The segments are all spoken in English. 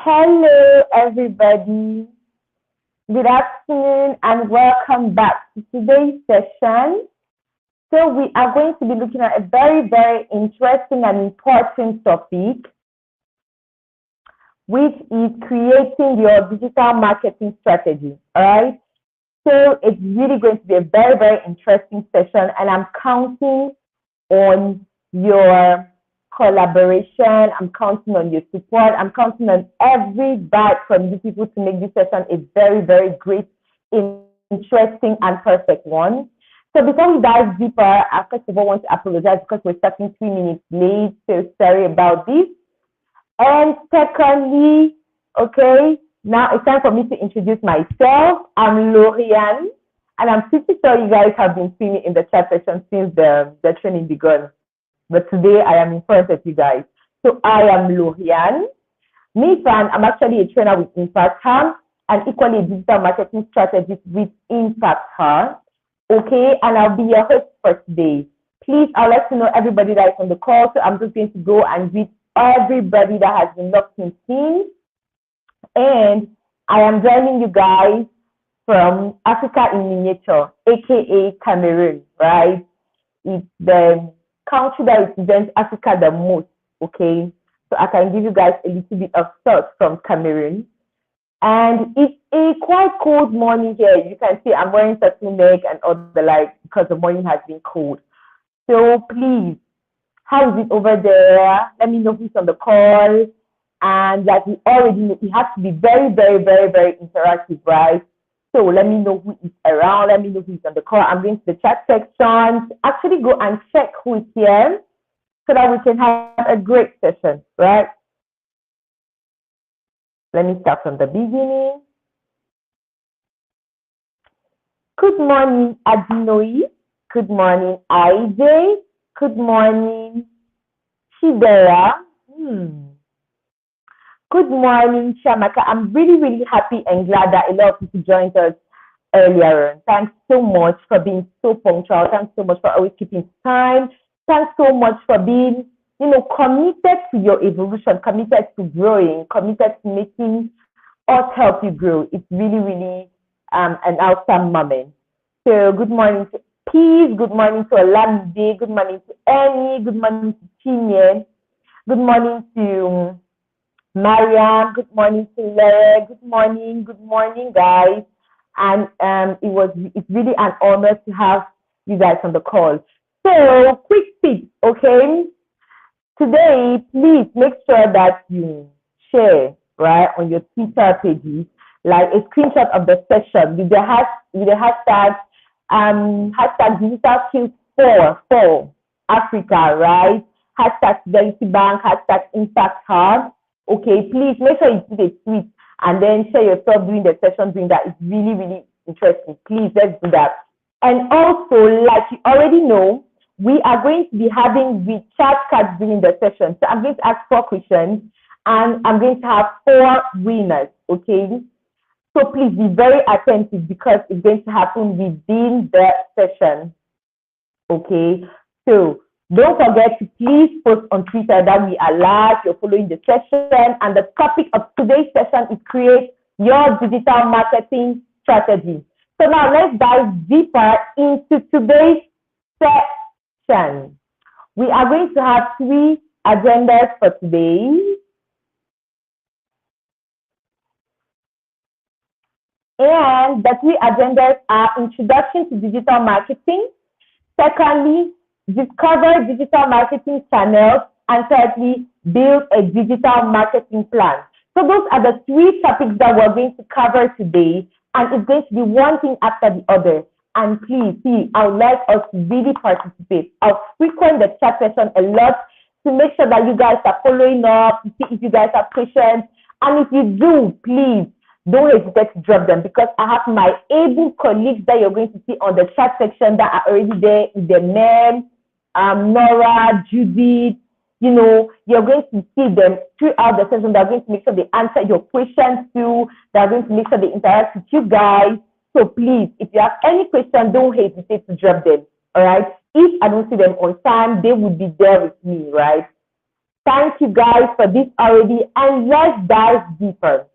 Hello, everybody. Good afternoon and welcome back to today's session. So we are going to be looking at a very, very interesting and important topic, which is creating your digital marketing strategy. All right. So it's really going to be a very, very interesting session, and I'm counting on your collaboration. I'm counting on your support. I'm counting on every bite from you people to make this session a very, very great, interesting, and perfect one. So before we dive deeper, I first of all want to apologize because we're starting 3 minutes late. So sorry about this. And secondly, okay, now it's time for me to introduce myself. I'm Lorianne, and I'm pretty sure you guys have been seeing me in the chat section since the training began. But today I am in front of you guys. So I am Lorianne. Me, I'm actually a trainer with Impact Her and equally a digital marketing strategist with Impact Her. Okay, and I'll be your host for today. Please, I'll let you know everybody that is on the call. So I'm just going to go and greet everybody that has been locked in scene. And I am joining you guys from Africa in Miniature, aka Cameroon, right? It's the country that represents Africa the most, okay? So I can give you guys a little bit of thoughts from Cameroon. And it's a quite cold morning here. You can see I'm wearing turtleneck and all the like because the morning has been cold. So please, how is it over there? Let me know who's on the call. And like we already know, it has to be very, very, very, very interactive, right? So let me know who is around. Let me know who is on the call. I'm going to the chat section. Actually go and check who is here so that we can have a great session, right? Let me start from the beginning. Good morning, Adinoe. Good morning, IJ. Good morning, Shidera. Good morning, Shamaka. I'm really, really happy and glad that a lot of people joined us earlier on. Thanks so much for being so punctual. Thanks so much for always keeping time. Thanks so much for being, committed to your evolution, committed to growing, committed to making us help you grow. It's really, really an awesome moment. So good morning to Peace. Good morning to Olamide. Good morning to Annie. Good morning to Chinye. Good morning to Mariam, good morning to Larry. Good morning, guys. And it's really an honor to have you guys on the call. So, quick tip, okay? Today, please make sure that you share, right, on your Twitter pages, like a screenshot of the session with the hashtag digital skills for Africa, right? Hashtag Fidelity Bank, hashtag Impact Hub. Okay, please make sure you put a tweet and then share yourself during the session doing that. It's really, really interesting. Please, let's do that. And also, like you already know, we are going to be having the chat cards during the session. So I'm going to ask 4 questions and I'm going to have 4 winners, okay? So please be very attentive because it's going to happen within the session, okay? So don't forget to please post on Twitter that we are live, you're following the session, and the topic of today's session is create your digital marketing strategy. So now let's dive deeper into today's session. We are going to have 3 agendas for today. And the 3 agendas are introduction to digital marketing, secondly, discover digital marketing channels, and thirdly, build a digital marketing plan. So those are the 3 topics that we're going to cover today, and it's going to be one thing after the other. And please, I would like us to really participate. I'll frequent the chat session a lot to make sure that you guys are following up, to see if you guys have questions. And if you do, please, don't hesitate to drop them because I have my able colleagues that you're going to see on the chat section that are already there with their name. Nora, Judith, you're going to see them throughout the session. They're going to make sure they answer your questions too. They're going to make sure they interact with you guys. So please, if you have any questions, don't hesitate to drop them, all right? If I don't see them on time, they will be there with me, right? Thank you guys for this already, and let's dive deeper.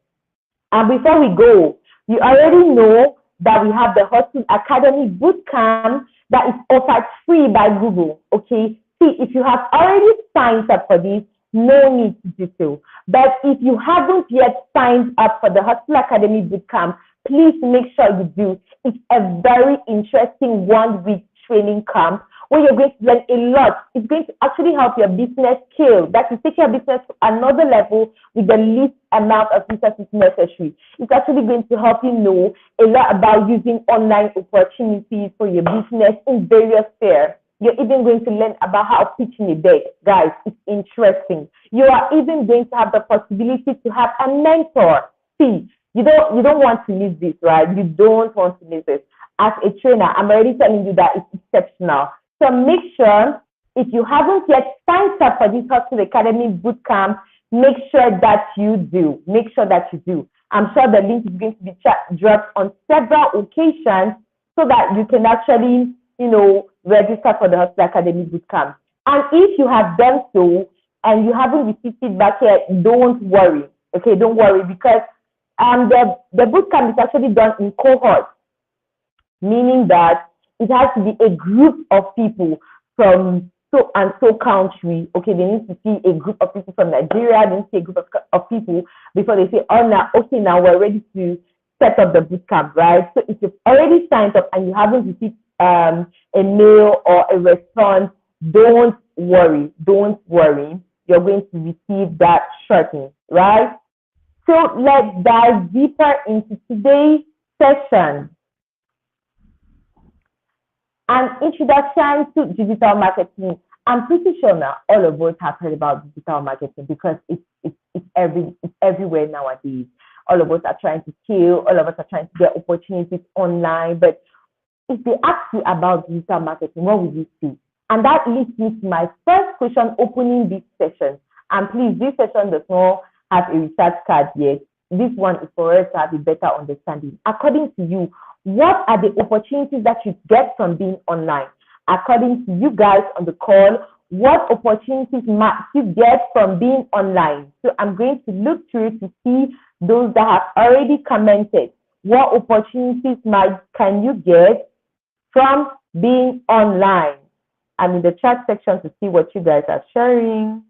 And before we go, you already know that we have the Hustle Academy Bootcamp that is offered free by Google. Okay, see, if you have already signed up for this, no need to do so. But if you haven't yet signed up for the Hustle Academy Bootcamp, please make sure you do. It's a very interesting 1 week training camp where you're going to learn a lot. It's going to actually help your business scale. That will take your business to another level with the least amount of resources necessary. It's actually going to help you know a lot about using online opportunities for your business in various spheres. You're even going to learn about how to pitch in a bed. Guys, it's interesting. You are even going to have the possibility to have a mentor. See, you don't want to miss this, right? You don't want to miss this. As a trainer, I'm already telling you that it's exceptional. So make sure, if you haven't yet signed up for this Hustle Academy Bootcamp, make sure that you do. Make sure that you do. I'm sure the link is going to be dropped on several occasions so that you can actually, register for the Hustle Academy Bootcamp. And if you have done so and you haven't received feedback yet, don't worry. Okay, don't worry, because the bootcamp is actually done in cohorts, meaning that it has to be a group of people from so and so country. Okay, they need to see a group of people from Nigeria, they need to see a group of people before they say, oh, now we're ready to set up the bootcamp, right? So if you've already signed up and you haven't received a mail or a response, don't worry. You're going to receive that shortly, right? So let's dive deeper into today's session. An introduction to digital marketing. I'm pretty sure now all of us have heard about digital marketing because it's everywhere nowadays. All of us are trying to scale, all of us are trying to get opportunities online. But if they ask you about digital marketing, what would you see? And that leads me to my first question opening this session. And please, this session does not have a research card yet. This one is for us to have a better understanding. According to you, what are the opportunities that you get from being online? According to you guys on the call, what opportunities might you get from being online? So I'm going to look through to see those that have already commented. What opportunities can you get from being online? I'm in the chat section to see what you guys are sharing.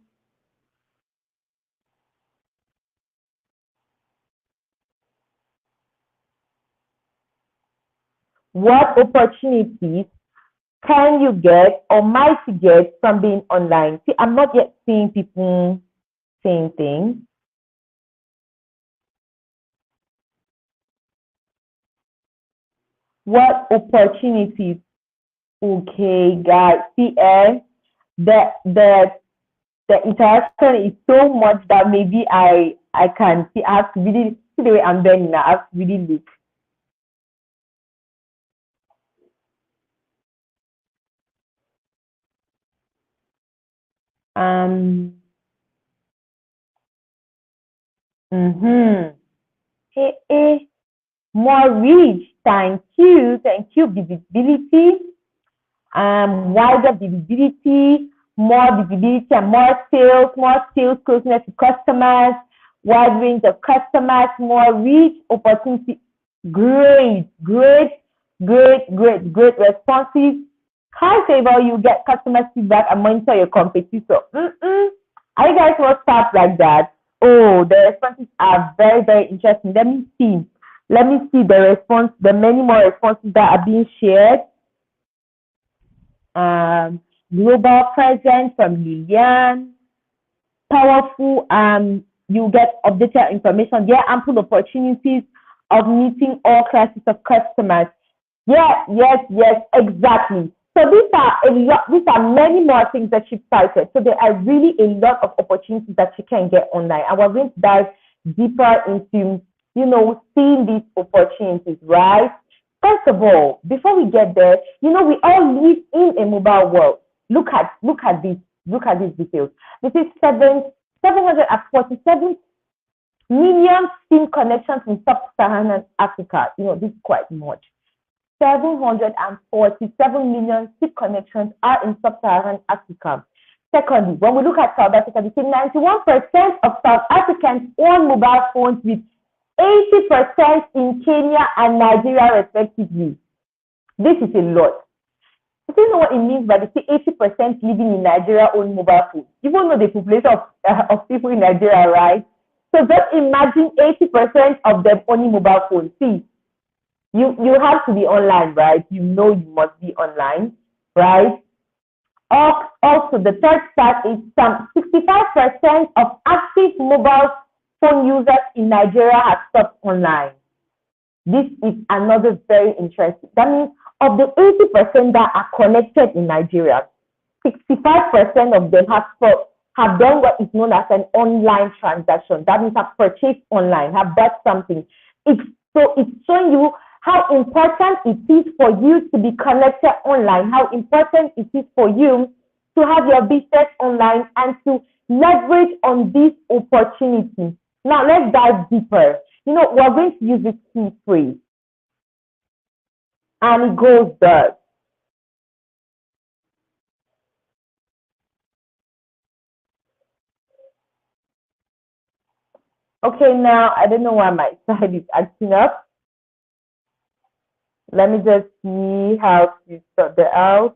What opportunities can you get or might you get from being online? See, I'm not yet seeing people saying things. What opportunities? Okay, guys. See, the interaction is so much that maybe I can see. I have to really see the way I'm bending now. I have to really look. More reach. Thank you. Visibility. Wider visibility, more visibility and more sales closeness to customers, wide range of customers, more reach, opportunity. Great responses. High favor, you get customer feedback and monitor your competitor. Are you guys want stuff like that? Oh, the responses are very, very interesting. Let me see the many more responses that are being shared. Global presence from Lilian. Powerful, you get updated information. There are ample opportunities of meeting all classes of customers. Yes, exactly. So these are many more things that she cited. So there are really a lot of opportunities that you can get online. And we're going to dive deeper into, seeing these opportunities, right? First of all, before we get there, we all live in a mobile world. Look at this. Look at these details. This is 747 million SIM connections in sub-Saharan Africa. This is quite much. 747 million SIM connections are in sub-Saharan Africa. Secondly, when we look at South Africa, we see 91% of South Africans own mobile phones, with 80% in Kenya and Nigeria respectively. This is a lot. Do you know what it means by the 80% living in Nigeria own mobile phones? You won't know the population of people in Nigeria, right? So just imagine 80% of them owning mobile phones. See, you have to be online, right? You know you must be online, right? Also, the third stat is some 65% of active mobile phone users in Nigeria have stopped online. This is another very interesting. That means of the 80% that are connected in Nigeria, 65% of them have done what is known as an online transaction. That means have purchased online, have bought something. It's showing you how important it is for you to be connected online, how important it is for you to have your business online and to leverage on this opportunity. Now let's dive deeper. We're going to use this key phrase. And it goes thus. Okay, now I don't know why my side is acting up. Let me just see how to sort that out.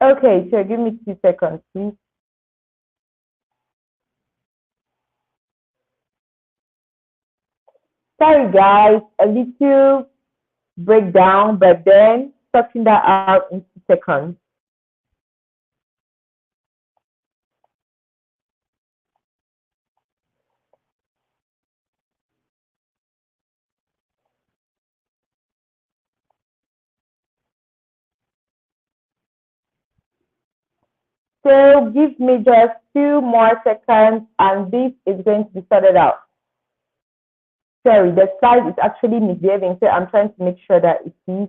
Okay, sure, give me 2 seconds, please. Sorry, guys, a little breakdown, but then sorting that out in 2 seconds. So give me just 2 more seconds and this is going to be sorted out. Sorry, the slide is actually misbehaving, so I'm trying to make sure that it is.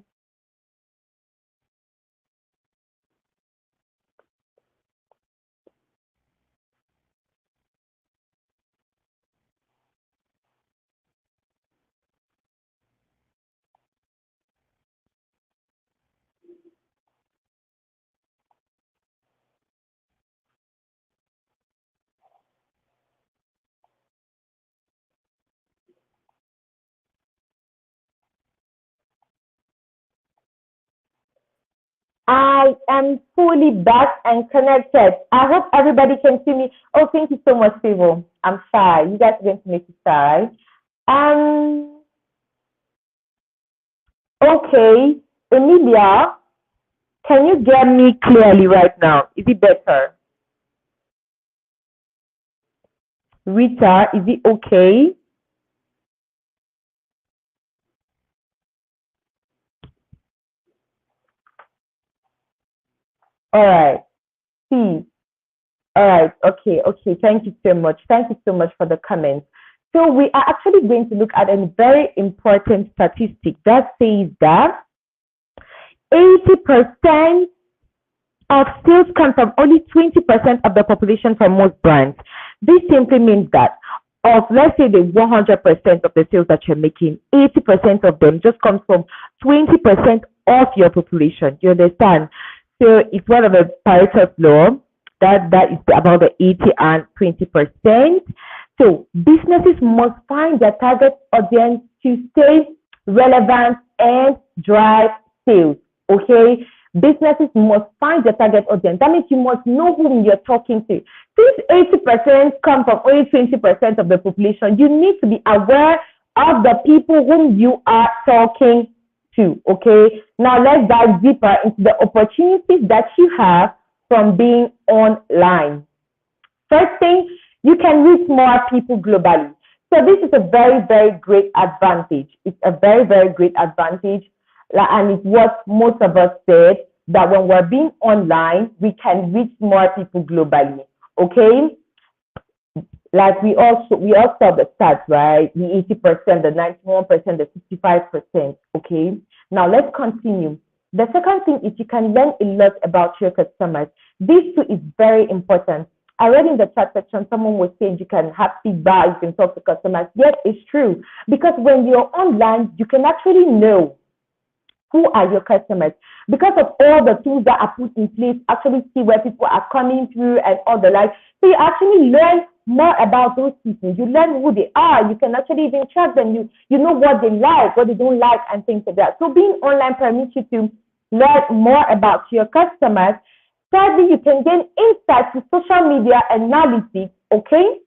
I am fully back and connected. I hope everybody can see me. Oh, thank you so much, people. I'm shy. You guys are going to make me shy. Okay, Emilia, can you get me clearly right now? Is it better? Rita, is it okay? All right. See. All right. Okay. Thank you so much. Thank you so much for the comments. So we are actually going to look at a very important statistic that says that 80% of sales come from only 20% of the population for most brands. This simply means that of, let's say, the 100% of the sales that you're making, 80% of them just comes from 20% of your population. You understand? So it's one of the Pareto's law that is about the 80 and 20%. So businesses must find their target audience to stay relevant and drive sales. Okay? Businesses must find their target audience. That means you must know whom you're talking to. Since 80% come from only 20% of the population, you need to be aware of the people whom you are talking to. Okay? Now let's dive deeper into the opportunities that you have from being online. First thing, you can reach more people globally. So this is a very, very great advantage. It's a very, very great advantage. And it's what most of us said, that when we're being online, we can reach more people globally. Okay? Like we all saw the stats, right? The 80%, the 91%, the 65%. Okay? Now let's continue. The second thing is you can learn a lot about your customers. This too is very important. I read in the chat section, someone was saying you can have feedback, you can talk to customers. Yes, it's true. Because when you're online, you can actually know who are your customers because of all the tools that are put in place, actually see where people are coming through and all the like. So you actually learn more about those people. You learn who they are. You can actually even track them. You know what they like, what they don't like, and things like that. So being online permits you to learn more about your customers. Thirdly, you can gain insights to social media analytics, okay?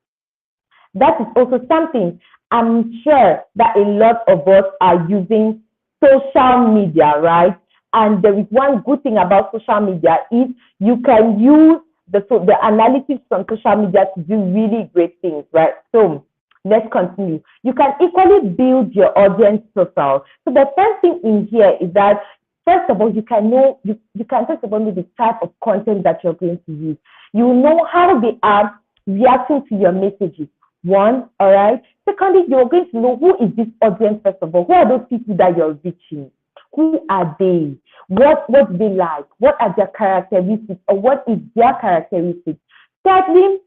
That is also something I'm sure that a lot of us are using social media, right? And there is one good thing about social media is you can use the analytics from social media to do really great things, right? So let's continue. You can equally build your audience profile. So the first thing in here is that first of all, you can know you can first of all know the type of content that you're going to use. You know how they are reacting to your messages. One, all right. Secondly, you're going to know who is this audience, first of all. Who are those people that you're reaching? Who are they? What do they like? What are their characteristics or what is their characteristics? Thirdly,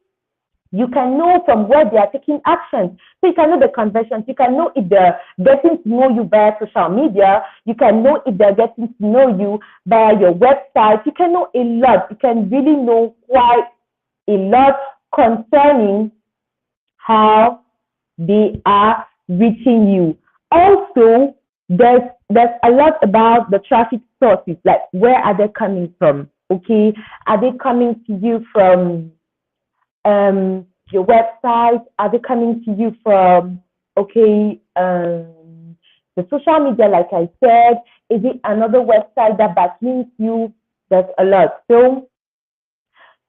you can know from where they are taking action. So you can know the conversions. You can know if they're getting to know you via social media. You can know if they're getting to know you via your website. You can know a lot. You can really know quite a lot concerning how they are reaching you. Also, there's a lot about the traffic sources, like where are they coming from? Okay, are they coming to you from your website? Are they coming to you from the social media? Like I said, is it another website that backlinks you? There's a lot. So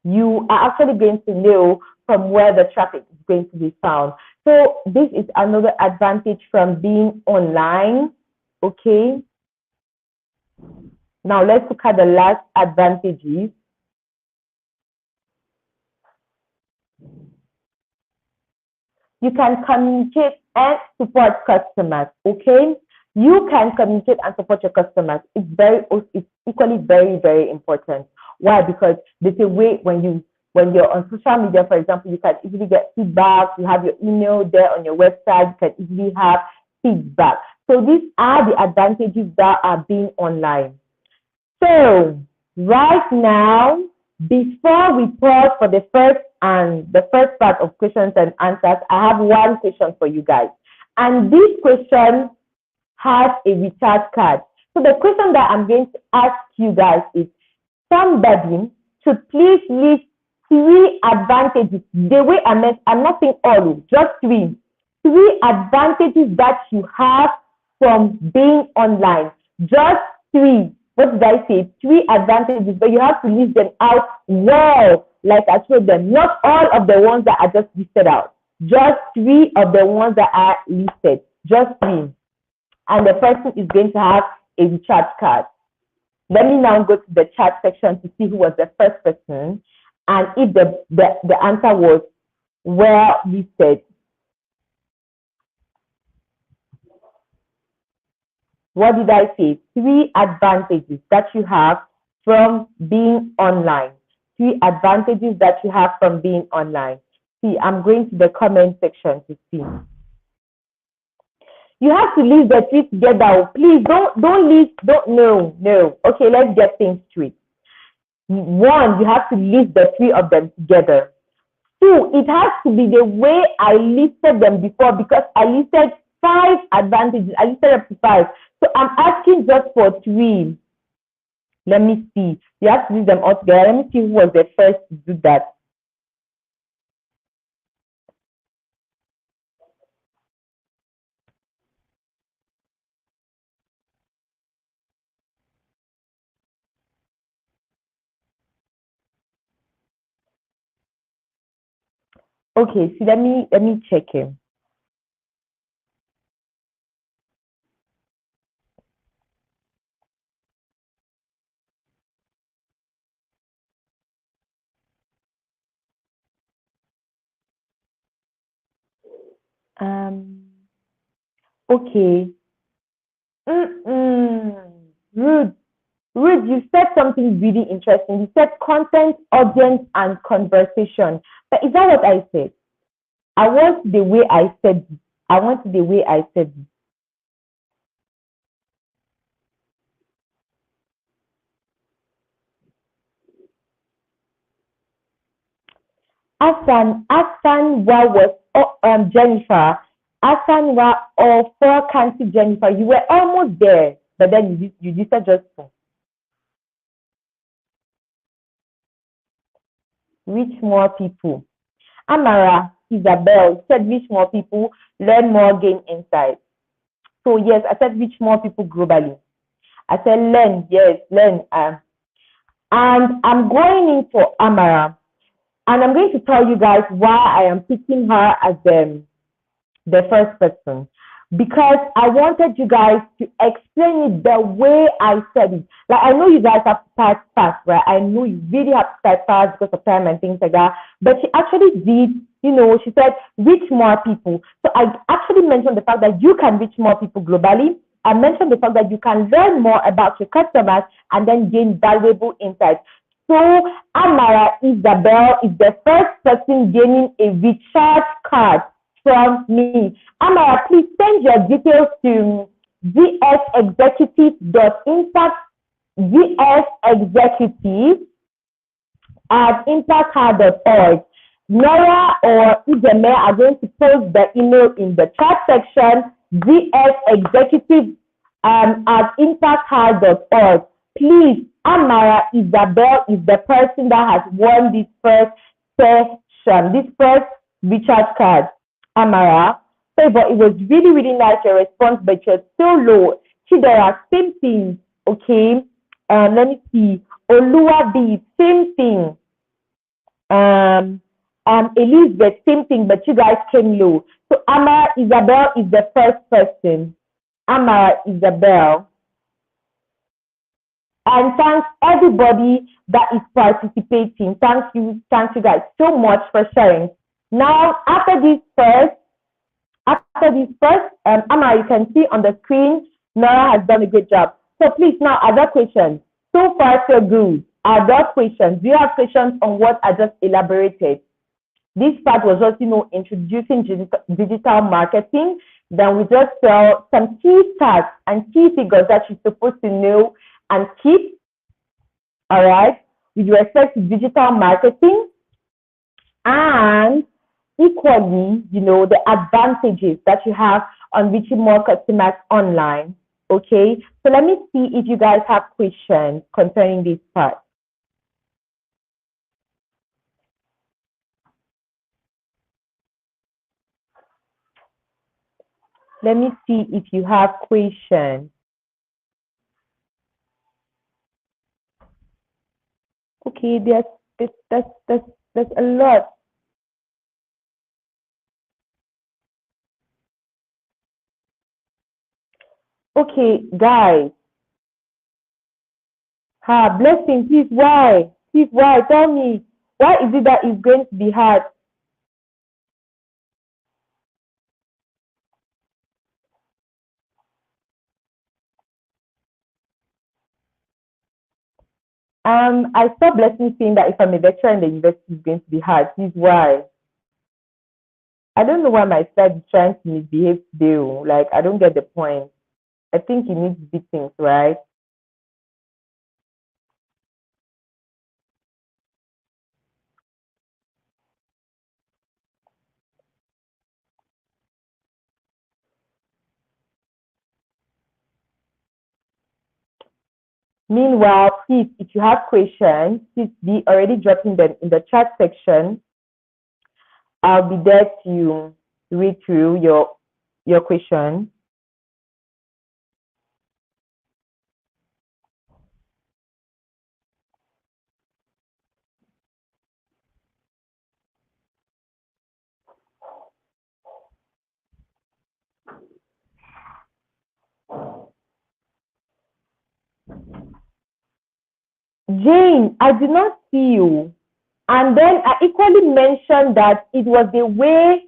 you are actually going to know from where the traffic is going to be found. So this is another advantage from being online. Okay. Now let's look at the last advantages. You can communicate and support customers. Okay. You can communicate and support your customers. It's equally very important. Why? Because there's a way when you're on social media, for example, you can easily get feedback. You have your email there on your website. You can easily have feedback. So these are the advantages that are being online. So right now, before we pause for the first part of questions and answers, I have one question for you guys. And this question has a recharge card. So the question that I'm going to ask you guys is, somebody should please list 3 advantages. The way I'm not saying all, just 3. 3 advantages that you have from being online. Just 3. What did I say? 3 advantages, but you have to list them out well, like I told them. Not all of the ones that are just listed out. Just 3 of the ones that are listed. Just 3. And the person is going to have a recharge card. Let me now go to the chat section to see who was the first person and if the answer was well listed. What did I say? 3 advantages that you have from being online. 3 advantages that you have from being online. See, I'm going to the comment section to see. You have to list the 3 together. Please no. Okay, let's get things straight. 1, you have to list the 3 of them together. 2, it has to be the way I listed them before because I listed 5 advantages. I listed up to 5. So I'm asking just for 3. Let me see. You have to list them all together. Let me see who was the first to do that. Okay, so let me check him. Okay. Rude. Ruth, you said something really interesting. You said content, audience, and conversation. But is that what I said? I want the way I said it. I want the way I said it. Asanwa was Jennifer. Asanwa or for Kansi Jennifer. You were almost there, but then you said just reach more people. Amara Isabel said reach more people, learn more, gain insight. So yes, I said reach more people globally. I said learn, yes, learn. And I'm going in for Amara, and I'm going to tell you guys why I am picking her as the first person, because I wanted you guys to explain it the way I said it. Like, I know you guys have to start fast, right? I know you really have to start fast because of time and things like that. But she actually did, she said, reach more people. So I actually mentioned the fact that you can reach more people globally. I mentioned the fact that you can learn more about your customers and then gain valuable insights. So Amara Isabel is the first person gaining a recharge card from me. Amara, please send your details to gsexecutive.impactgr.org. Nora or Ideme are going to post the email in the chat section, gsexecutive@impactgr.org. Please, Amara Isabel is the person that has won this first session, this first recharge card. Amara, but it was really, really nice, your response, but you're so low. See, there are same things, okay? Let me see. Oluwabi, same thing. Elizabeth, same thing, but you guys came low. So Amara Isabel is the first person. Amara Isabel. And thanks everybody that is participating. Thank you guys so much for sharing. Now, after this first, Amara, you can see on the screen, Nora has done a good job. So please, now, other questions. So far, so good. Other questions. Do you have questions on what I just elaborated? This part was just, introducing digital marketing. Then we just saw some key stats and key figures that you're supposed to know and keep, all right, with respect to digital marketing. And equally, the advantages that you have on reaching more customers online. Okay, so let me see if you guys have questions concerning this part. Let me see if you have questions. Okay, there's a lot. Okay, guys. Blessing, please, why? Please, why? Tell me, why is it that it's going to be hard? I saw Blessing saying that if I'm a lecturer in the university, it's going to be hard. Please, why? I don't know why my side is trying to misbehave today. Like, I don't get the point. I think you need big things, right? Meanwhile, please, if you have questions, please be already dropping them in the chat section. I'll be there to read through your questions. Jane, I did not see you. And then I equally mentioned that it was the way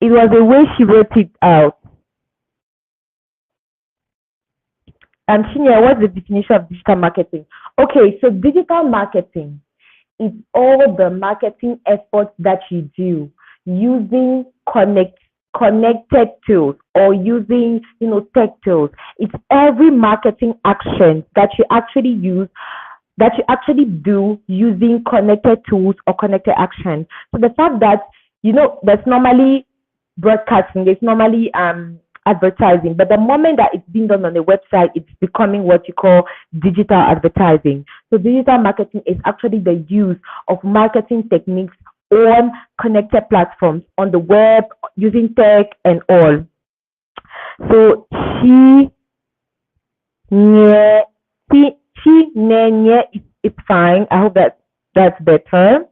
It was the way she wrote it out. Shinya, what's the definition of digital marketing? Okay, so digital marketing is all the marketing efforts that you do using connected tools or using tech tools. It's every marketing action that you actually do using connected tools or connected action. So the fact that there's normally broadcasting, there's normally advertising, but the moment that it's being done on a website, it's becoming what you call digital advertising. So digital marketing is actually the use of marketing techniques on connected platforms on the web using tech and all. So yeah, it's fine. I hope that's better.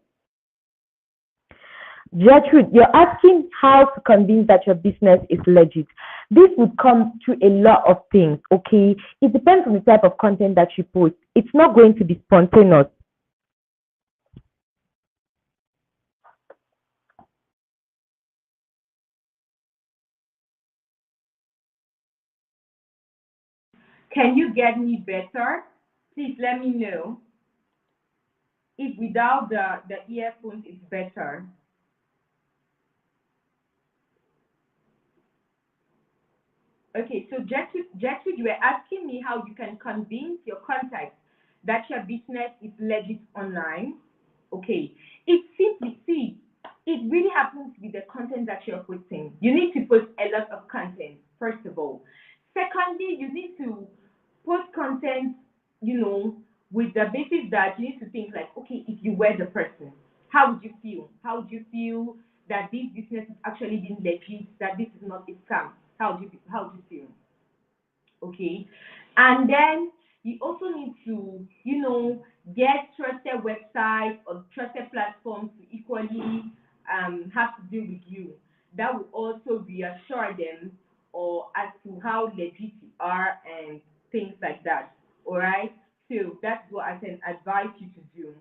Gertrude, you're asking how to convince that your business is legit. This would come to a lot of things, okay? It depends on the type of content that you post. It's not going to be spontaneous. Can you get me better? Please let me know if without the earphones it's better. Okay, so Gertrude, you were asking me how you can convince your contacts that your business is legit online. Okay, it simply, see, it really happens with the content that you're posting. You need to post a lot of content, first of all. Secondly, you need to post content, with the basis that you need to think like, okay, if you were the person, how would you feel? How would you feel that this business is actually being legit, that this is not a scam? How do you feel? Okay. And then you also need to, get trusted websites or trusted platforms to equally have to do with you. That will also reassure them or as to how legit you are and things like that. All right. So that's what I can advise you to do.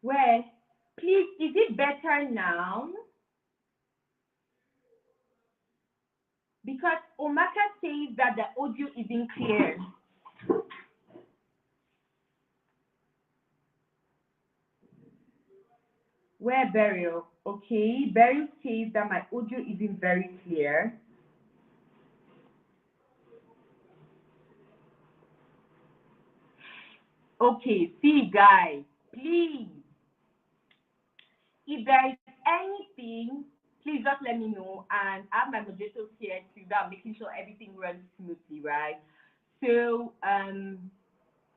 Well, please, is it better now? Because Omaka says that the audio isn't clear. Where Burial? Okay, Burial says that my audio isn't very clear. Okay, see guys, please, if there is anything, please just let me know and I have my moderators here too that making sure everything runs smoothly, right? So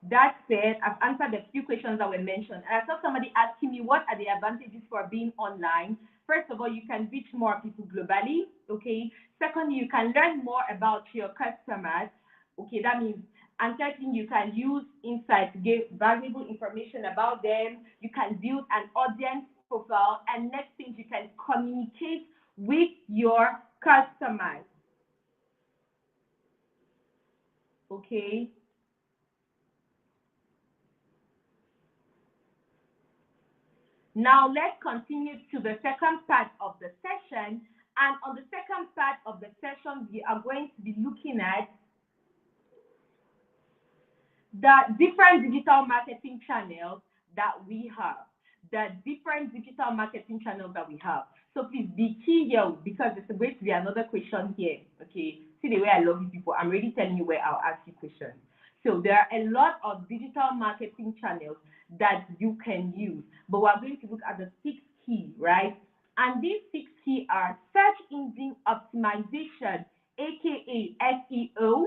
that said, I've answered a few questions that were mentioned. And I saw somebody asking me what are the advantages for being online. First of all, you can reach more people globally. Okay. Secondly, you can learn more about your customers. Okay, that means and thirdly, you can use insights to give valuable information about them. You can build an audience profile, and next thing you can communicate with your customers. Okay. Now let's continue to the second part of the session. And on the second part of the session, we are going to be looking at the different digital marketing channels that we have. The different digital marketing channels that we have. So please be key here because there's going to be another question here. Okay. See the way I love you people. I'm already telling you where I'll ask you questions. So there are a lot of digital marketing channels that you can use, but we're going to look at the six key, right? And these six key are search engine optimization, aka SEO.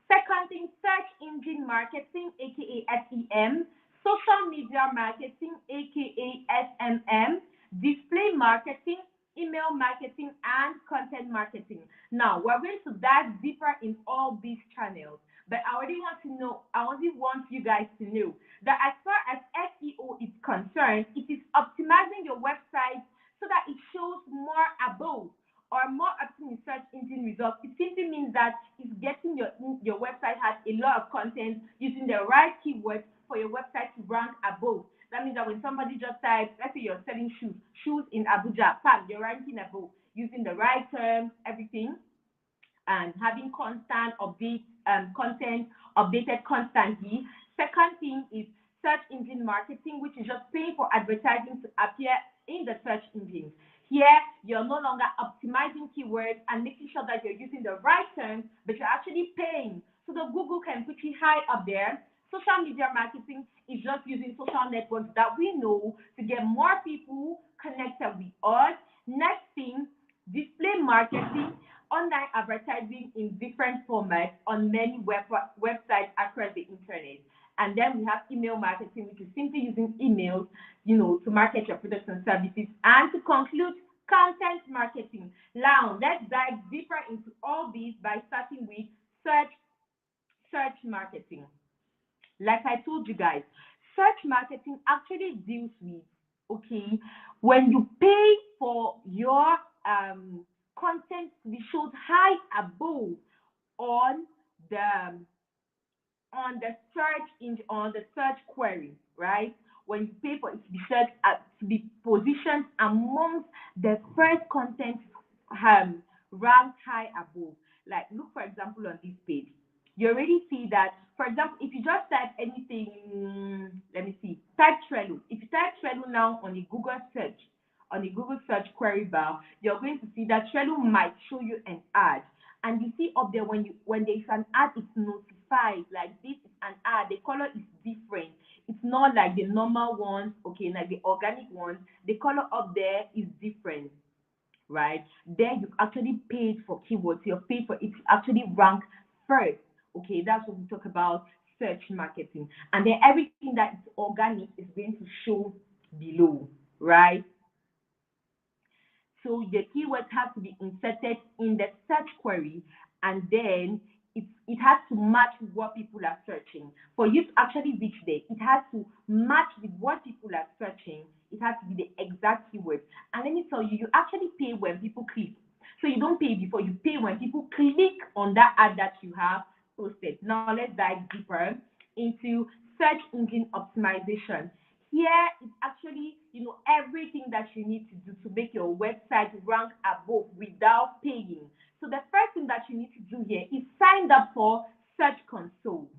Second thing, search engine marketing, aka SEM. Social media marketing, aka SMM. Display marketing, email marketing, and content marketing. Now, we're going to dive deeper in all these channels. But I only want you guys to know that as far as SEO is concerned, it is optimizing your website so that it shows more above or more often in search engine results. It simply means that it's getting your website has a lot of content using the right keywords for your website to rank above. That means that when somebody just types, let's say you're selling shoes in Abuja, bam, you're ranking above using the right terms, everything, and having constant update content updated constantly. Second thing is search engine marketing, which is just paying for advertising to appear in the search engines. Here, you're no longer optimizing keywords and making sure that you're using the right terms, but you're actually paying so that Google can put you high up there. Social media marketing is just using social networks that we know to get more people connected with us. Next thing, display marketing, online advertising in different formats on many websites across the internet. And then we have email marketing, which is simply using emails, to market your products and services. And to conclude, content marketing. Now, let's dive deeper into all these by starting with search search marketing. Like I told you guys, search marketing actually deals with, okay, when you pay for your content to be shown high above on the on the search query, right? When you pay for it to be searched to be positioned amongst the first content ranked high above. Like look for example on this page. You already see that, for example, if you just type anything, let me see, type Trello. If you type Trello now on a Google search query bar, you're going to see that Trello might show you an ad. And you see up there when there is an ad, it's notified like this is an ad. The color is different. It's not like the normal ones, okay, like the organic ones. The color up there is different, right? There you actually paid for keywords. You're paid for it to actually rank first. Okay, that's what we talk about search marketing. And then everything that is organic is going to show below, right? So the keywords have to be inserted in the search query, and then it has to match with what people are searching. For you to actually reach there, it has to match with what people are searching. It has to be the exact keyword. And let me tell you, you actually pay when people click. So you don't pay before, you pay when people click on that ad that you have posted. Now let's dive deeper into search engine optimization. Here is actually, everything that you need to do to make your website rank above without paying. So the first thing that you need to do here is sign up for Search Console.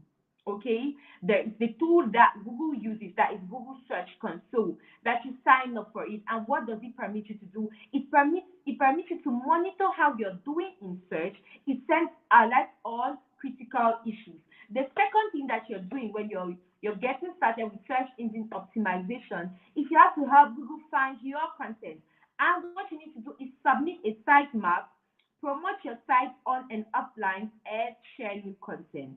Okay, the tool that Google uses, that is Google Search Console, that you sign up for it. And what does it permit you to do? It permits you to monitor how you're doing in search. It sends alerts all critical issues. The second thing that you're doing when you're getting started with search engine optimization is you have to help Google find your content. And what you need to do is submit a sitemap, promote your site on and offline, and share new content.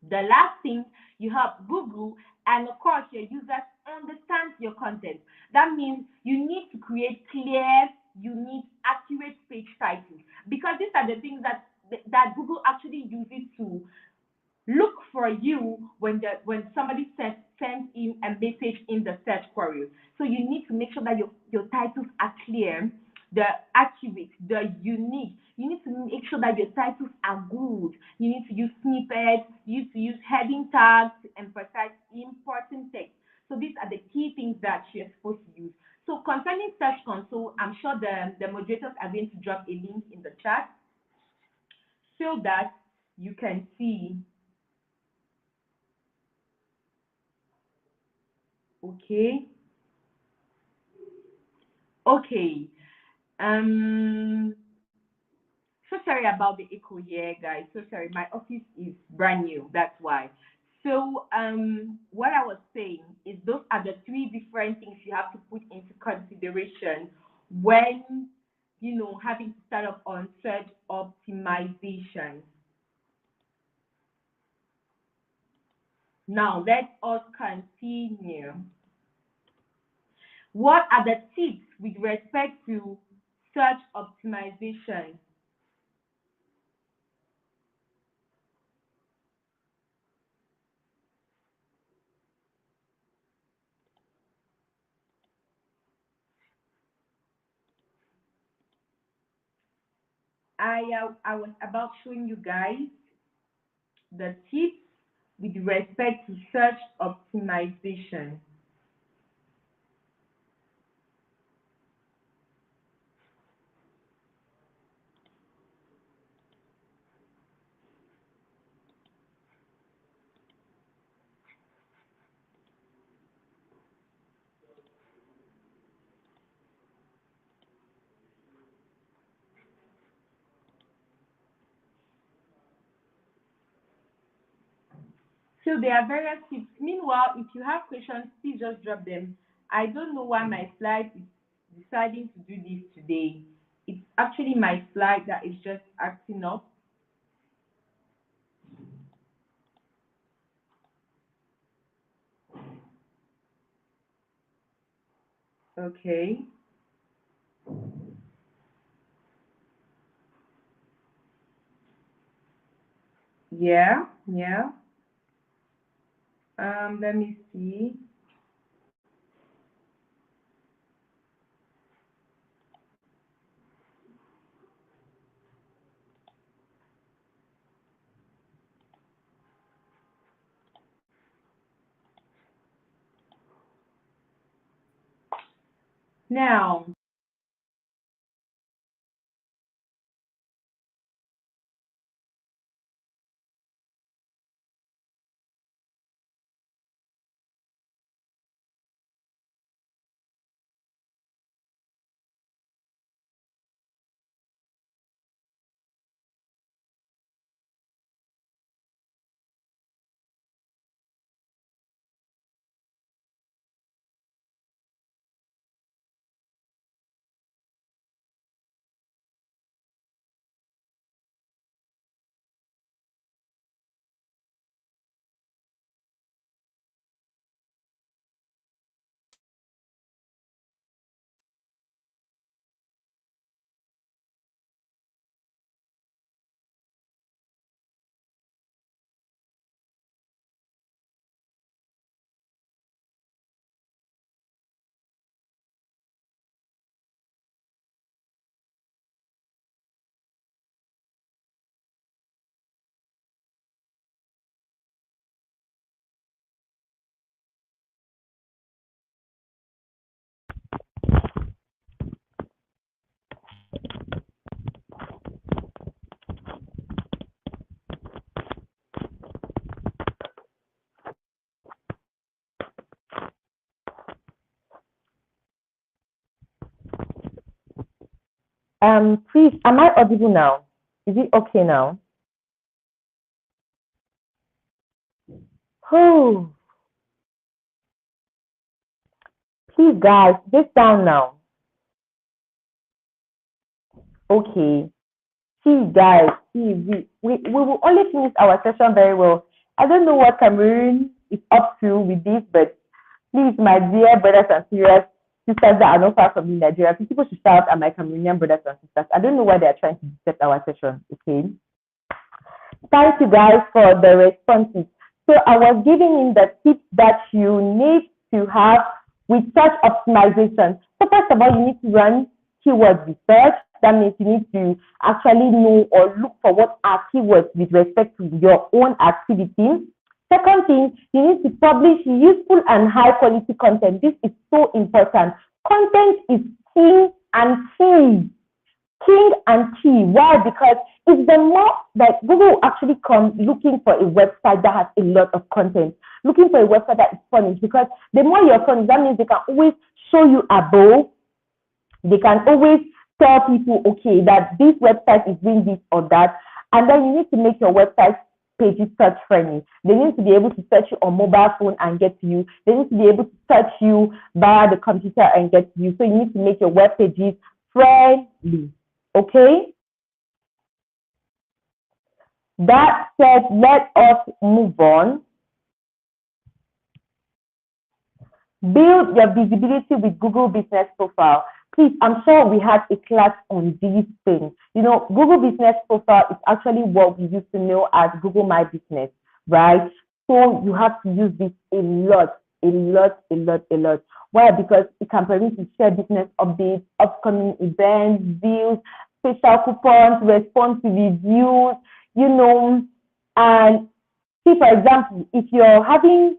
The last thing, you help Google and of course your users understand your content. That means you need to create clear, unique, accurate page titles, because these are the things that Google actually uses to look for you when somebody sends in a message in the search query. So you need to make sure that your titles are clear, they're accurate, they're unique. You need to make sure that your titles are good. You need to use snippets, you need to use heading tags to emphasize important text. So these are the key things that you're supposed to use. So concerning Search Console, I'm sure the moderators are going to drop a link in the chat so that you can see. Okay. Okay. Um, so sorry about the echo here, guys. So sorry. My office is brand new. That's why. So what I was saying is those are the three different things you have to put into consideration when having to start off on search optimization. Now let us continue. What are the tips with respect to search optimization? I was about showing you guys the tips with respect to search optimization. So there are various tips. Meanwhile, if you have questions, please just drop them. I don't know why my slide is deciding to do this today. It's actually my slide that is just acting up. Okay. Yeah, yeah. Let me see. Now, Please, am I audible now? Is it okay now? Oh, please, guys, get down now. Okay. See, guys, see, we will only finish our session very well. I don't know what Cameroon is up to with this, but please, my dear brothers and sisters that are not far from me in Nigeria, people should shout at my Cameroonian brothers and sisters. I don't know why they are trying to disrupt our session, okay? Thank you guys for the responses. So I was giving in the tips that you need to have with search optimization. So first of all, you need to run keyword research. That means you need to actually know or look for what are keywords with respect to your own activity. Second thing, you need to publish useful and high quality content. This is so important. Content is king and key. King and key. Why? Because it's the more that Google will actually come looking for a website that has a lot of content, looking for a website that is funny. Because the more you're funny, that means they can always show you above. They can always tell people, okay, that this website is doing this or that. And then you need to make your website pages search friendly. They need to be able to search you on mobile phone and get to you. They need to be able to search you via the computer and get to you. So you need to make your web pages friendly. Okay? That said, let us move on. Build your visibility with Google Business Profile. Please, I'm sure we had a class on these things. You know, Google Business Profile is actually what we used to know as Google My Business, right? So you have to use this a lot. Why? Because it can permit you to share business updates, upcoming events, deals, special coupons, respond to reviews, you know, and see, for example, if you're having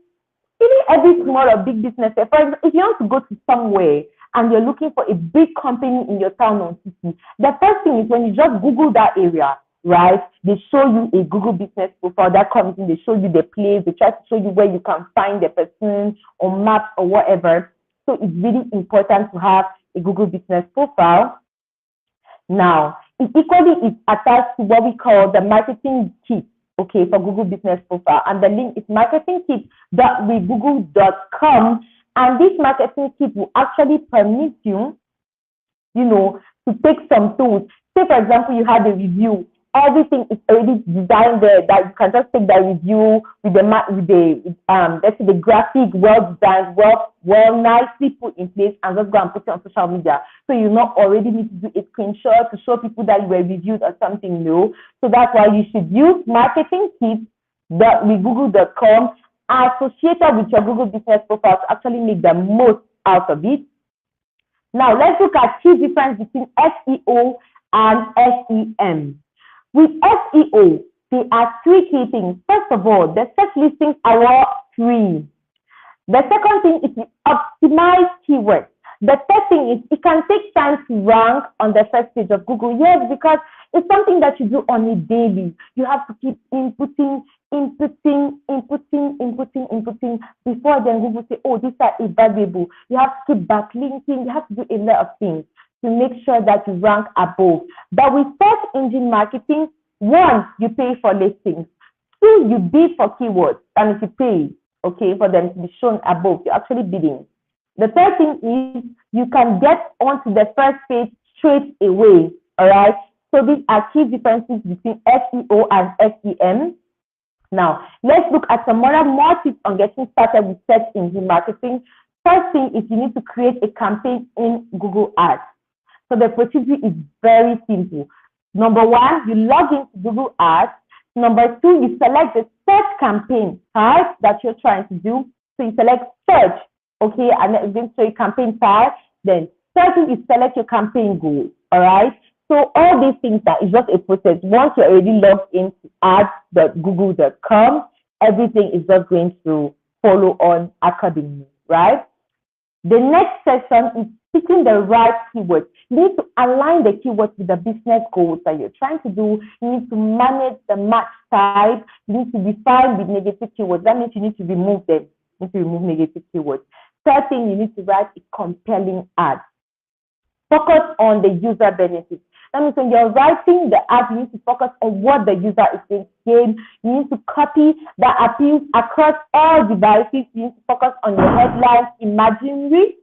even every small or big business, for example, if you want to go to somewhere and you're looking for a big company in your town or city, the first thing is when you just Google that area, right? They show you a Google Business Profile that comes in, they show you the place, they try to show you where you can find the person on maps or whatever. So it's really important to have a Google Business Profile. Now, it equally is attached to what we call the marketing kit. okay, for Google Business Profile. And the link is marketingkit.wegoogle.com. And this marketing kit will actually permit you, to take some tools. Say, for example, you had a review. Everything is already designed there that you can just take that review with the let's say the graphic well designed, well nicely put in place, and just go and put it on social media. So you not already need to do a screenshot to show people that you were reviewed or something. No. So that's why you should use marketingkit.wegoogle.com associated with your Google Business Profile to actually make the most out of it. Now, let's look at key difference between SEO and SEM. With SEO, there are three key things. First of all, the search listings are free. The second thing is to optimize keywords. The third thing is it can take time to rank on the first page of Google. Yes, because it's something that you do on a daily. You have to keep inputting before then Google say, oh, these are valuable. You have to keep backlinking. You have to do a lot of things to make sure that you rank above. But with search engine marketing, one, you pay for listings. Two, you bid for keywords. And if you pay, okay, for them to be shown above, you're actually bidding. The third thing is you can get onto the first page straight away, all right? So these are key differences between SEO and SEM. Now, let's look at some more tips on getting started with search engine marketing. First thing is you need to create a campaign in Google Ads. So the procedure is very simple. Number one, you log into Google Ads. Number two, you select the search campaign type that you're trying to do. So you select search, okay, and then show you campaign type. Then thirdly, you select your campaign goal, all right? So all these things that is just a process. Once you're already logged into ads.google.com, everything is just going to follow on accordingly, right? The next section is picking the right keywords. You need to align the keywords with the business goals that you're trying to do. You need to manage the match type. You need to define with negative keywords. That means you need to remove them. You need to remove negative keywords. Third thing, you need to write a compelling ad. Focus on the user benefits. That means when you're writing the ad, you need to focus on what the user is going to gain. You need to copy that appeals across all devices. You need to focus on your headlines, imagery,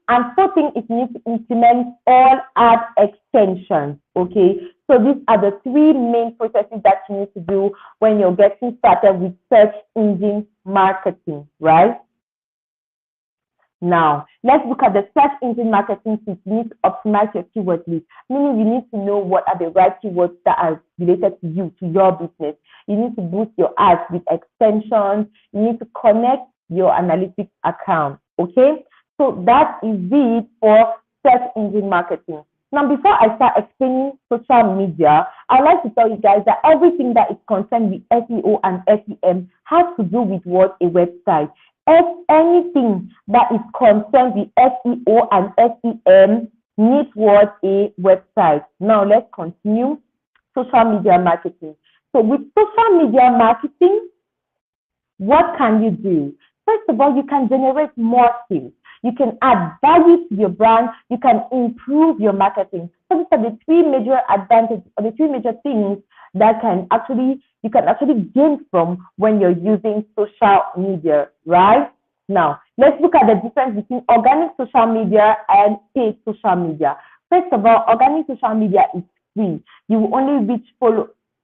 and fourth thing is you need to implement all ad extensions. Okay, so these are the three main processes that you need to do when you're getting started with search engine marketing, right? Now, let's look at the search engine marketing tips. You need to optimize your keyword list, meaning you need to know what are the right keywords that are related to you, to your business. You need to boost your ads with extensions. You need to connect your analytics account, okay? So that is it for search engine marketing. Now, before I start explaining social media, I'd like to tell you guys that everything that is concerned with SEO and SEM has to do with what? A website. Anything that is concerned with SEO and SEM needs what? A website. Now let's continue. Social media marketing. So with social media marketing, what can you do? First of all, you can generate more sales. You can add value to your brand. You can improve your marketing. So these are the three major advantages, or the three major things that you can actually gain from when you're using social media, right? Now, let's look at the difference between organic social media and paid social media. First of all, organic social media is free. You will only reach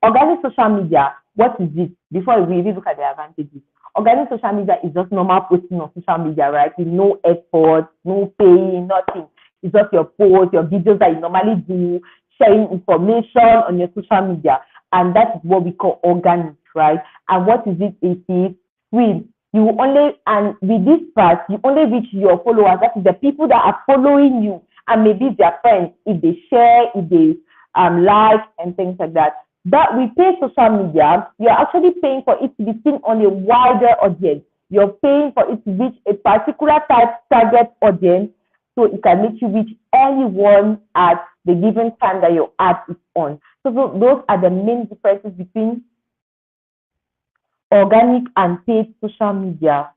organic social media. What is it? Before we really look at the advantages. Organic social media is just normal posting on social media, right? With no effort, no paying, nothing. It's just your posts, your videos that you normally do, sharing information on your social media. And that is what we call organic, right? And what is it? It is free. And with this part, you only reach your followers. That is the people that are following you, and maybe their friends, if they share, if they like, and things like that. But with paid social media, you're actually paying for it to be seen on a wider audience. You're paying for it to reach a particular target audience, so it can make you reach anyone at the given time that your ad is on. So those are the main differences between organic and paid social media.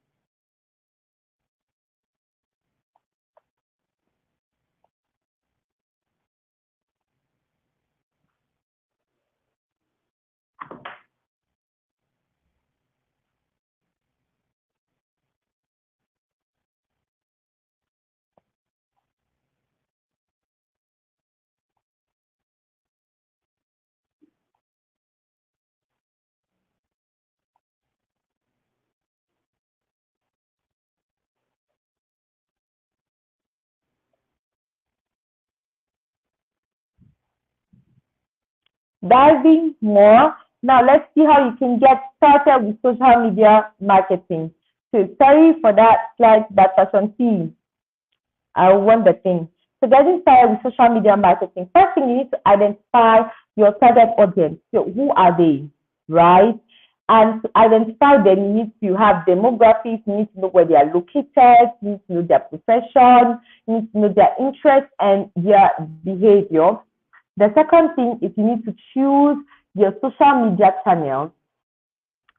Diving more. Now let's see how you can get started with social media marketing. So sorry for that slide that person see. I want the thing. So getting started with social media marketing. First thing, you need to identify your target audience. So who are they, right? And to identify them, you need to have demographics, you need to know where they are located, you need to know their profession, you need to know their interests and their behavior. The second thing is you need to choose your social media channels.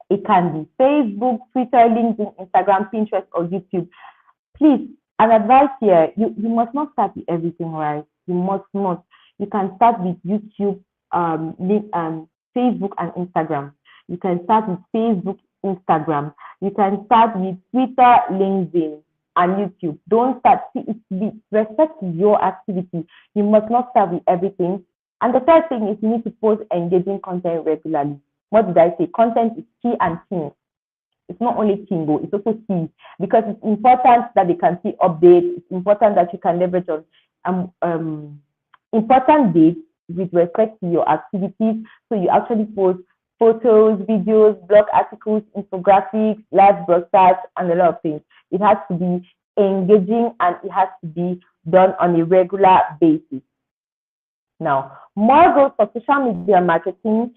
It can be Facebook, Twitter, LinkedIn, Instagram, Pinterest, or YouTube. Please, an advice here, you must not start with everything, right? You must not. You can start with YouTube, Facebook, and Instagram. You can start with Facebook, Instagram. You can start with Twitter, LinkedIn, and YouTube. Don't start. See, it's respect your activity. You must not start with everything. And the third thing is you need to post engaging content regularly. What did I say? Content is key and king. It's not only Kingo, it's also key because it's important that they can see updates. It's important that you can leverage on important dates with respect to your activities. So you actually post photos, videos, blog articles, infographics, live broadcasts, and a lot of things. It has to be engaging and it has to be done on a regular basis. Now, more goals for social media marketing.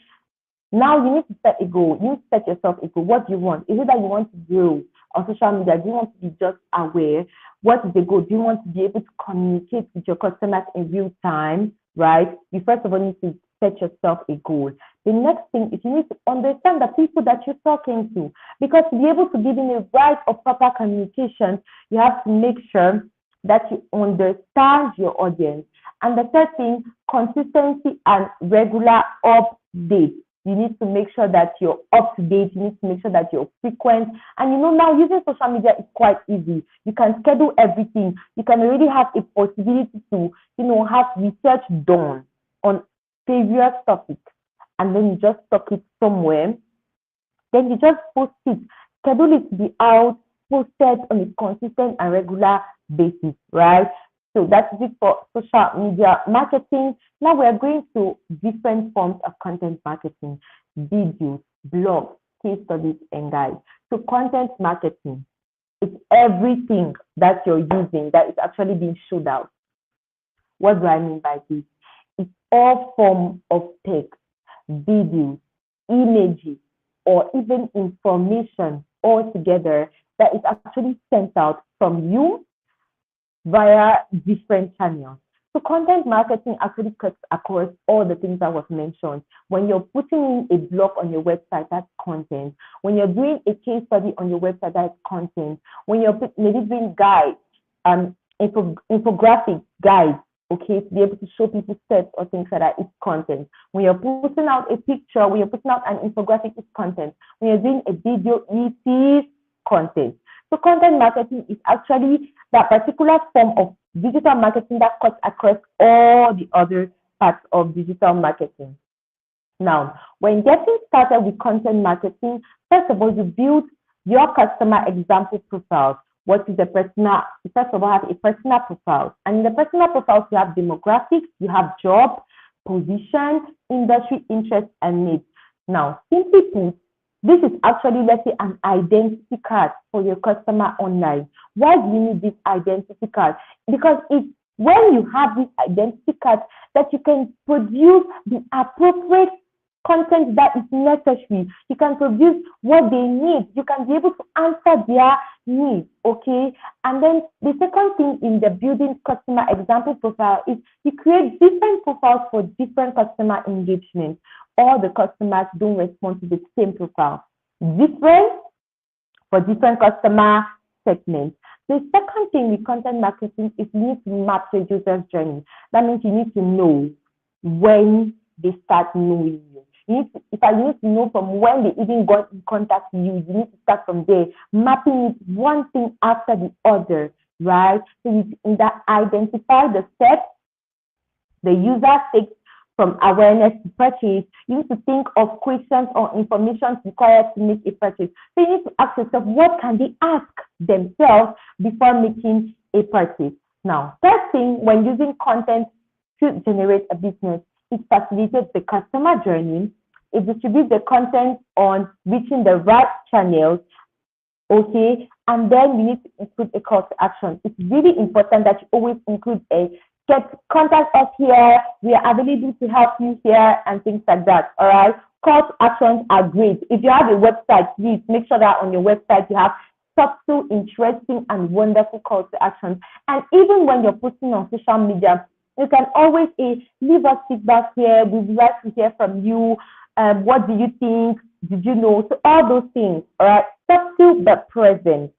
Now you need to set a goal. You need to set yourself a goal. What do you want? Is it that you want to grow on social media? Do you want to be just aware? What is the goal? Do you want to be able to communicate with your customers in real time? Right? You first of all need to set yourself a goal. The next thing is you need to understand the people that you're talking to. Because to be able to give them a right of proper communication, you have to make sure that you understand your audience. And the third thing, consistency and regular updates. You need to make sure that you're up to date. You need to make sure that you're frequent. And now using social media is quite easy. You can schedule everything. You can already have a possibility to, have research done on various topics. And then you just stock it somewhere. Then you just post it. Schedule it to be out, posted on a consistent and regular basis, right? So that's it for social media marketing. Now we are going to different forms of content marketing: videos, blogs, case studies, and guides. So content marketing, it's everything that you're using that is actually being showed out. What do I mean by this? It's all forms of text, videos, images, or even information all together that is actually sent out from you via different channels. So content marketing actually cuts across all the things that was mentioned. When you're putting in a blog on your website, that's content. When you're doing a case study on your website, that's content. When you're maybe doing guides, infographic guides, okay, to be able to show people steps or things like that, it's content. When you're putting out a picture, when you're putting out an infographic, it's content. When you're doing a video, it is content. So content marketing is actually that particular form of digital marketing that cuts across all the other parts of digital marketing. Now, when getting started with content marketing, first of all, you build your customer example profile. What is the personal? First of all, have a personal profile. And in the personal profiles, you have demographics, you have job, position, industry, interest, and needs. Now, simply put, this is actually, let's say, an identity card for your customer online. Why do you need this identity card? Because it's when you have this identity card that you can produce the appropriate content that is necessary. You can produce what they need. You can be able to answer their needs, okay? And then the second thing in the building customer example profile is you create different profiles for different customer engagement. All the customers don't respond to the same profile. Different for different customer segments. The second thing with content marketing is you need to map your user's journey. That means you need to know when they start knowing you. You need to know from when they even got in contact with you. You need to start from there, mapping it one thing after the other, right? So you identify the steps the user takes from awareness to purchase. You need to think of questions or information required to make a purchase. So you need to ask yourself, what can they ask themselves before making a purchase? Now, first thing, when using content to generate a business, it facilitates the customer journey, it distributes the content on reaching the right channels, okay, and then we need to include a call to action. It's really important that you always include a get contact us here, we are available to help you here, and things like that. All right, call to actions are great. If you have a website, please make sure that on your website you have subtle, interesting, and wonderful call to actions. And even when you're posting on social media, you can always leave us feedback here. We would like to hear from you. What do you think? Did you know? So all those things, all right, subtle but present.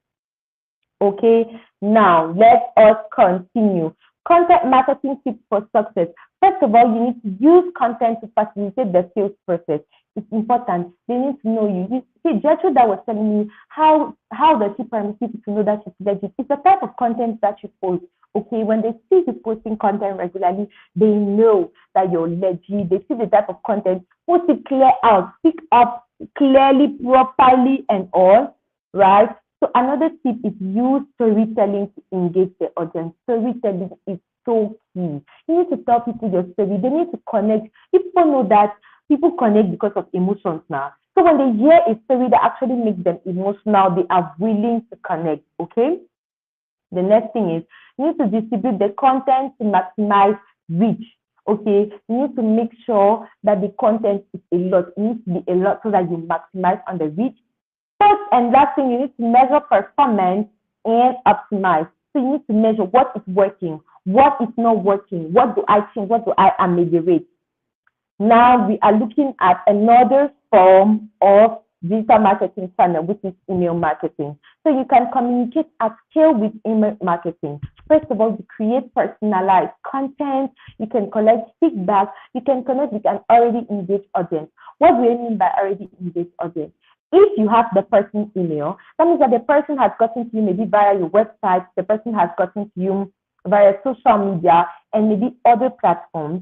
Okay, now let us continue. Content marketing tips for success. First of all, you need to use content to facilitate the sales process. It's important. They need to know you. See, Gertrude was telling me how does she permit people to know that she's legit. It's the type of content that you post. Okay, when they see you posting content regularly, they know that you're legit. They see the type of content. Put it clear out. Speak up clearly, properly, and all. Right. So another tip is use storytelling to engage the audience. Storytelling is so key. You need to tell people your story. They need to connect. People know that people connect because of emotions now. So when they hear a story that actually makes them emotional, they are willing to connect, okay? The next thing is you need to distribute the content to maximize reach, okay? You need to make sure that the content is a lot. It needs to be a lot so that you maximize on the reach. First and last thing, you need to measure performance and optimize. So you need to measure what is working, what is not working, what do I change, what do I ameliorate. Now we are looking at another form of digital marketing channel, which is email marketing. So you can communicate at scale with email marketing. First of all, you create personalized content, you can collect feedback, you can connect with an already engaged audience. What do I mean by already engaged audience? If you have the person's email, that means that the person has gotten to you maybe via your website, the person has gotten to you via social media and maybe other platforms.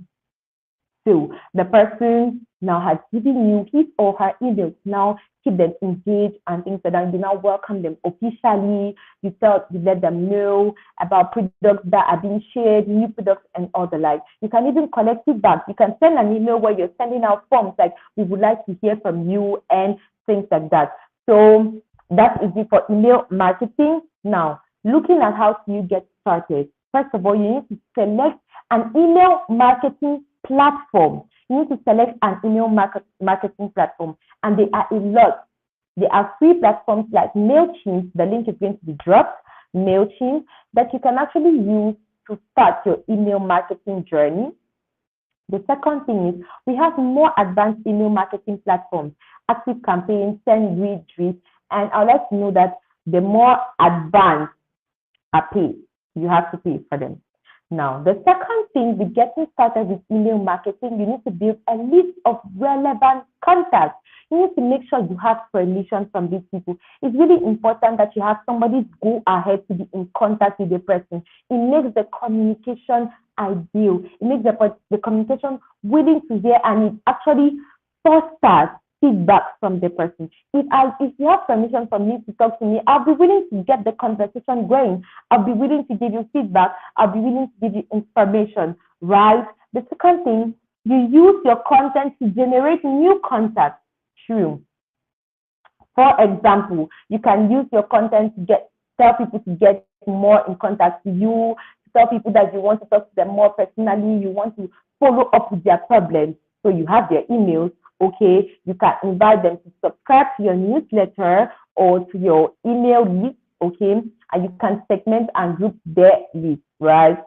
So the person now has given you his or her email. Now keep them engaged and things like that. You now welcome them officially. You let them know about products that are being shared, new products and all the like. You can even collect feedback. You can send an email where you're sending out forms like we would like to hear from you and things like that. So that is it for email marketing. Now, looking at how you get started. First of all, you need to select an email marketing platform. You need to select an email marketing platform, and there are a lot. There are free platforms like MailChimp. The link is going to be dropped. MailChimp that you can actually use to start your email marketing journey. The second thing is we have more advanced email marketing platforms, Active Campaign, SendGrid, Drip, and I'd like to know that the more advanced are paid. You have to pay for them. Now, the second thing with getting started with email marketing, you need to build a list of relevant contacts. You need to make sure you have permission from these people. It's really important that you have somebody go ahead to be in contact with the person. It makes the communication ideal. It makes the communication willing to hear, and it actually fosters feedback from the person. If you have permission from me to talk to me, I'll be willing to get the conversation going. I'll be willing to give you feedback. I'll be willing to give you information, right? The second thing, you use your content to generate new contacts. True. For example, you can use your content to tell people to get more in contact with you, to tell people that you want to talk to them more personally, you want to follow up with their problems. So you have their emails. Okay, you can invite them to subscribe to your newsletter or to your email list, okay, and you can segment and group their list, right?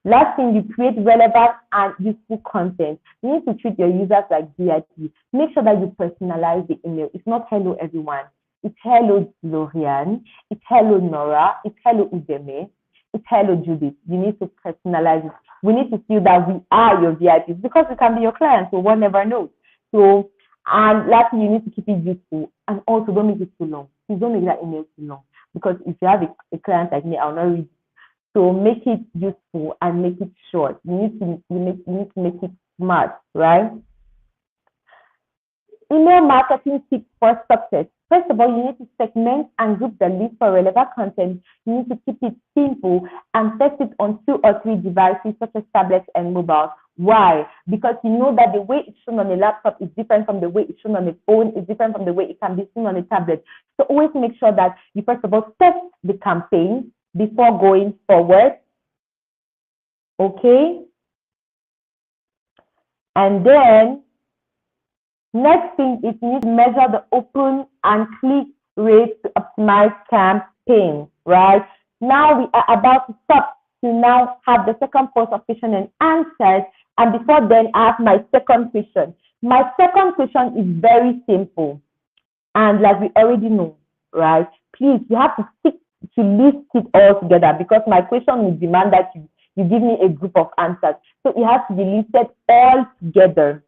Last thing, you create relevant and useful content. You need to treat your users like VIP. Make sure that you personalize the email. It's not hello everyone. It's hello Lorian. It's hello Nora. It's hello Udeme. It's hello Judith. You need to personalize it. We need to feel that we are your VIPs because we can be your clients, so one never knows. So, and lastly, you need to keep it useful, and also don't make it too long. Please don't make that email too long, because if you have a client like me, I'll not read. So make it useful and make it short. You need to make it smart, right? Email marketing tips for success. First of all, you need to segment and group the list for relevant content. You need to keep it simple and test it on 2 or 3 devices, such as tablets and mobiles. Why? Because you know that the way it's shown on a laptop is different from the way it's shown on a phone, is different from the way it can be seen on a tablet. So always make sure that you first of all test the campaign before going forward. Okay? And then next thing is you need to measure the open and click rate to optimize campaign, right? Now we are about to stop to now have the second pose of question and answers. And before then, I have my second question. My second question is very simple. And like we already know, right? Please, you have to stick to list it all together because my question will demand that you give me a group of answers. So it has to be listed all together,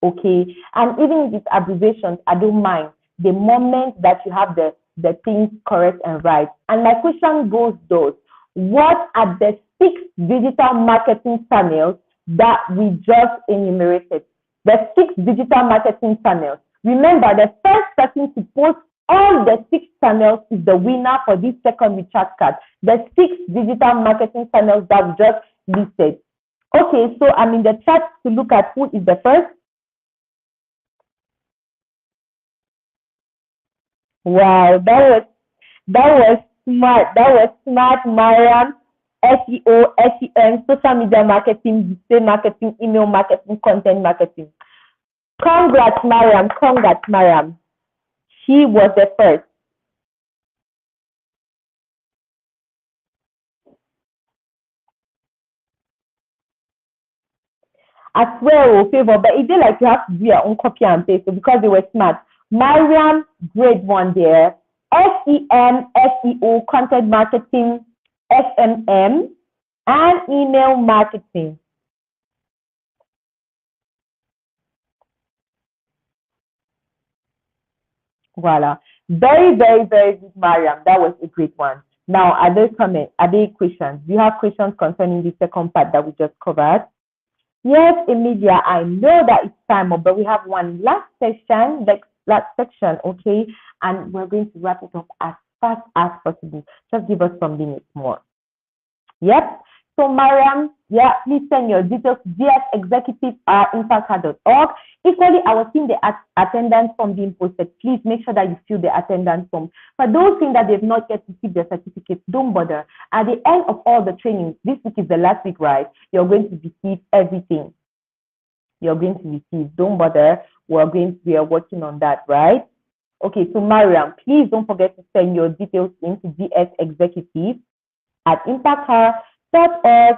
okay? And even if it's abbreviations, I don't mind. The moment that you have the things correct and right. And my question goes those. What are the 6 digital marketing channels that we just enumerated? The 6 digital marketing channels. Remember, the first person to post all the 6 channels is the winner for this second recharge card. The 6 digital marketing channels that we just listed. Okay, so I'm in the chat to look at who is the first. Wow, that was smart. That was smart, Mariam. SEO, SEM, social media marketing, display marketing, email marketing, content marketing. Congrats, Mariam. Congrats, Mariam. She was the first. I swear will favor, but it did like you have to do your own copy and paste because they were smart. Mariam, grade 1 there. SEM, SEO, content marketing, SMM, and email marketing. Voila. Very, very, very good, Mariam. That was a great one. Now, are there comments? Are there questions? Do you have questions concerning the second part that we just covered? Yes, Emilia, I know that it's time, but we have one last section, okay? And we're going to wrap it up as fast as possible. Just give us some minutes more. Yep. So, Mariam, yeah, please send your details to dsexecutive@impactcard.org. Equally, I was seeing the attendance form being posted. Please make sure that you fill the attendance form. For those things that they've not yet received their certificates, don't bother. At the end of all the trainings, this week is the last week, right? You're going to receive everything. You're going to receive. Don't bother. We are working on that, right? Okay, so Mariam, please don't forget to send your details into dsexecutive@impactcard.org.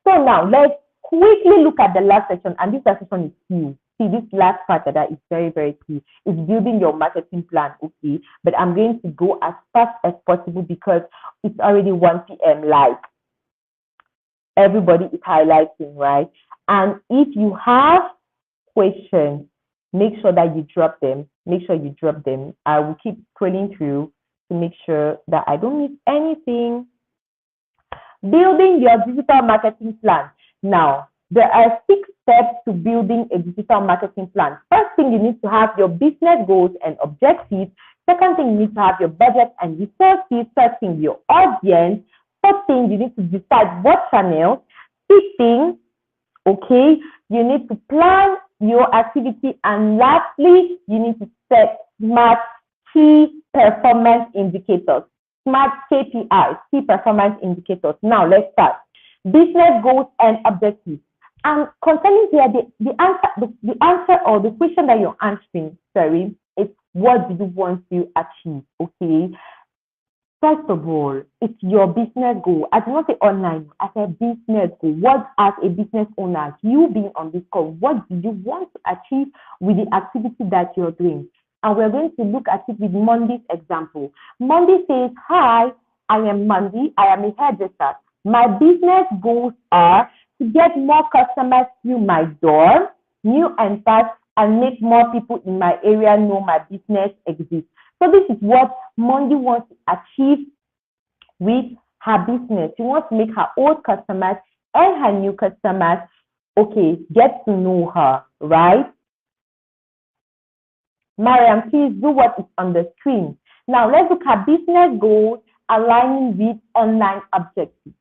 So now let's quickly look at the last section, and this last section is key. See, this last part of that is very, very key. It's building your marketing plan, okay? But I'm going to go as fast as possible because it's already 1 p.m. Like everybody is highlighting, right? And if you have questions, make sure that you drop them. Make sure you drop them. I will keep scrolling through to make sure that I don't miss anything. Building your digital marketing plan. Now, there are 6 steps to building a digital marketing plan. First thing, you need to have your business goals and objectives. Second thing, you need to have your budget and resources. Third thing, your audience. Fourth thing, you need to decide what channel. Fifth thing, okay, you need to plan your activity. And lastly, you need to set smart key performance indicators. Smart KPIs, key performance indicators. Now, let's start. Business goals and objectives. And concerning here, the answer or the question that you're answering, sorry, is what do you want to achieve, okay? First of all, it's your business goal. I do not say online, as a business goal. What, as a business owner, you being on this call, what do you want to achieve with the activity that you're doing? And we're going to look at it with Mondy's example. Monday says, hi, I am Monday. I am a hairdresser. My business goals are to get more customers through my door, new and fast, and make more people in my area know my business exists. So this is what Monday wants to achieve with her business. She wants to make her old customers and her new customers, okay, get to know her, right? Mariam, please do what is on the screen. Now, let's look at business goals aligning with online objectives.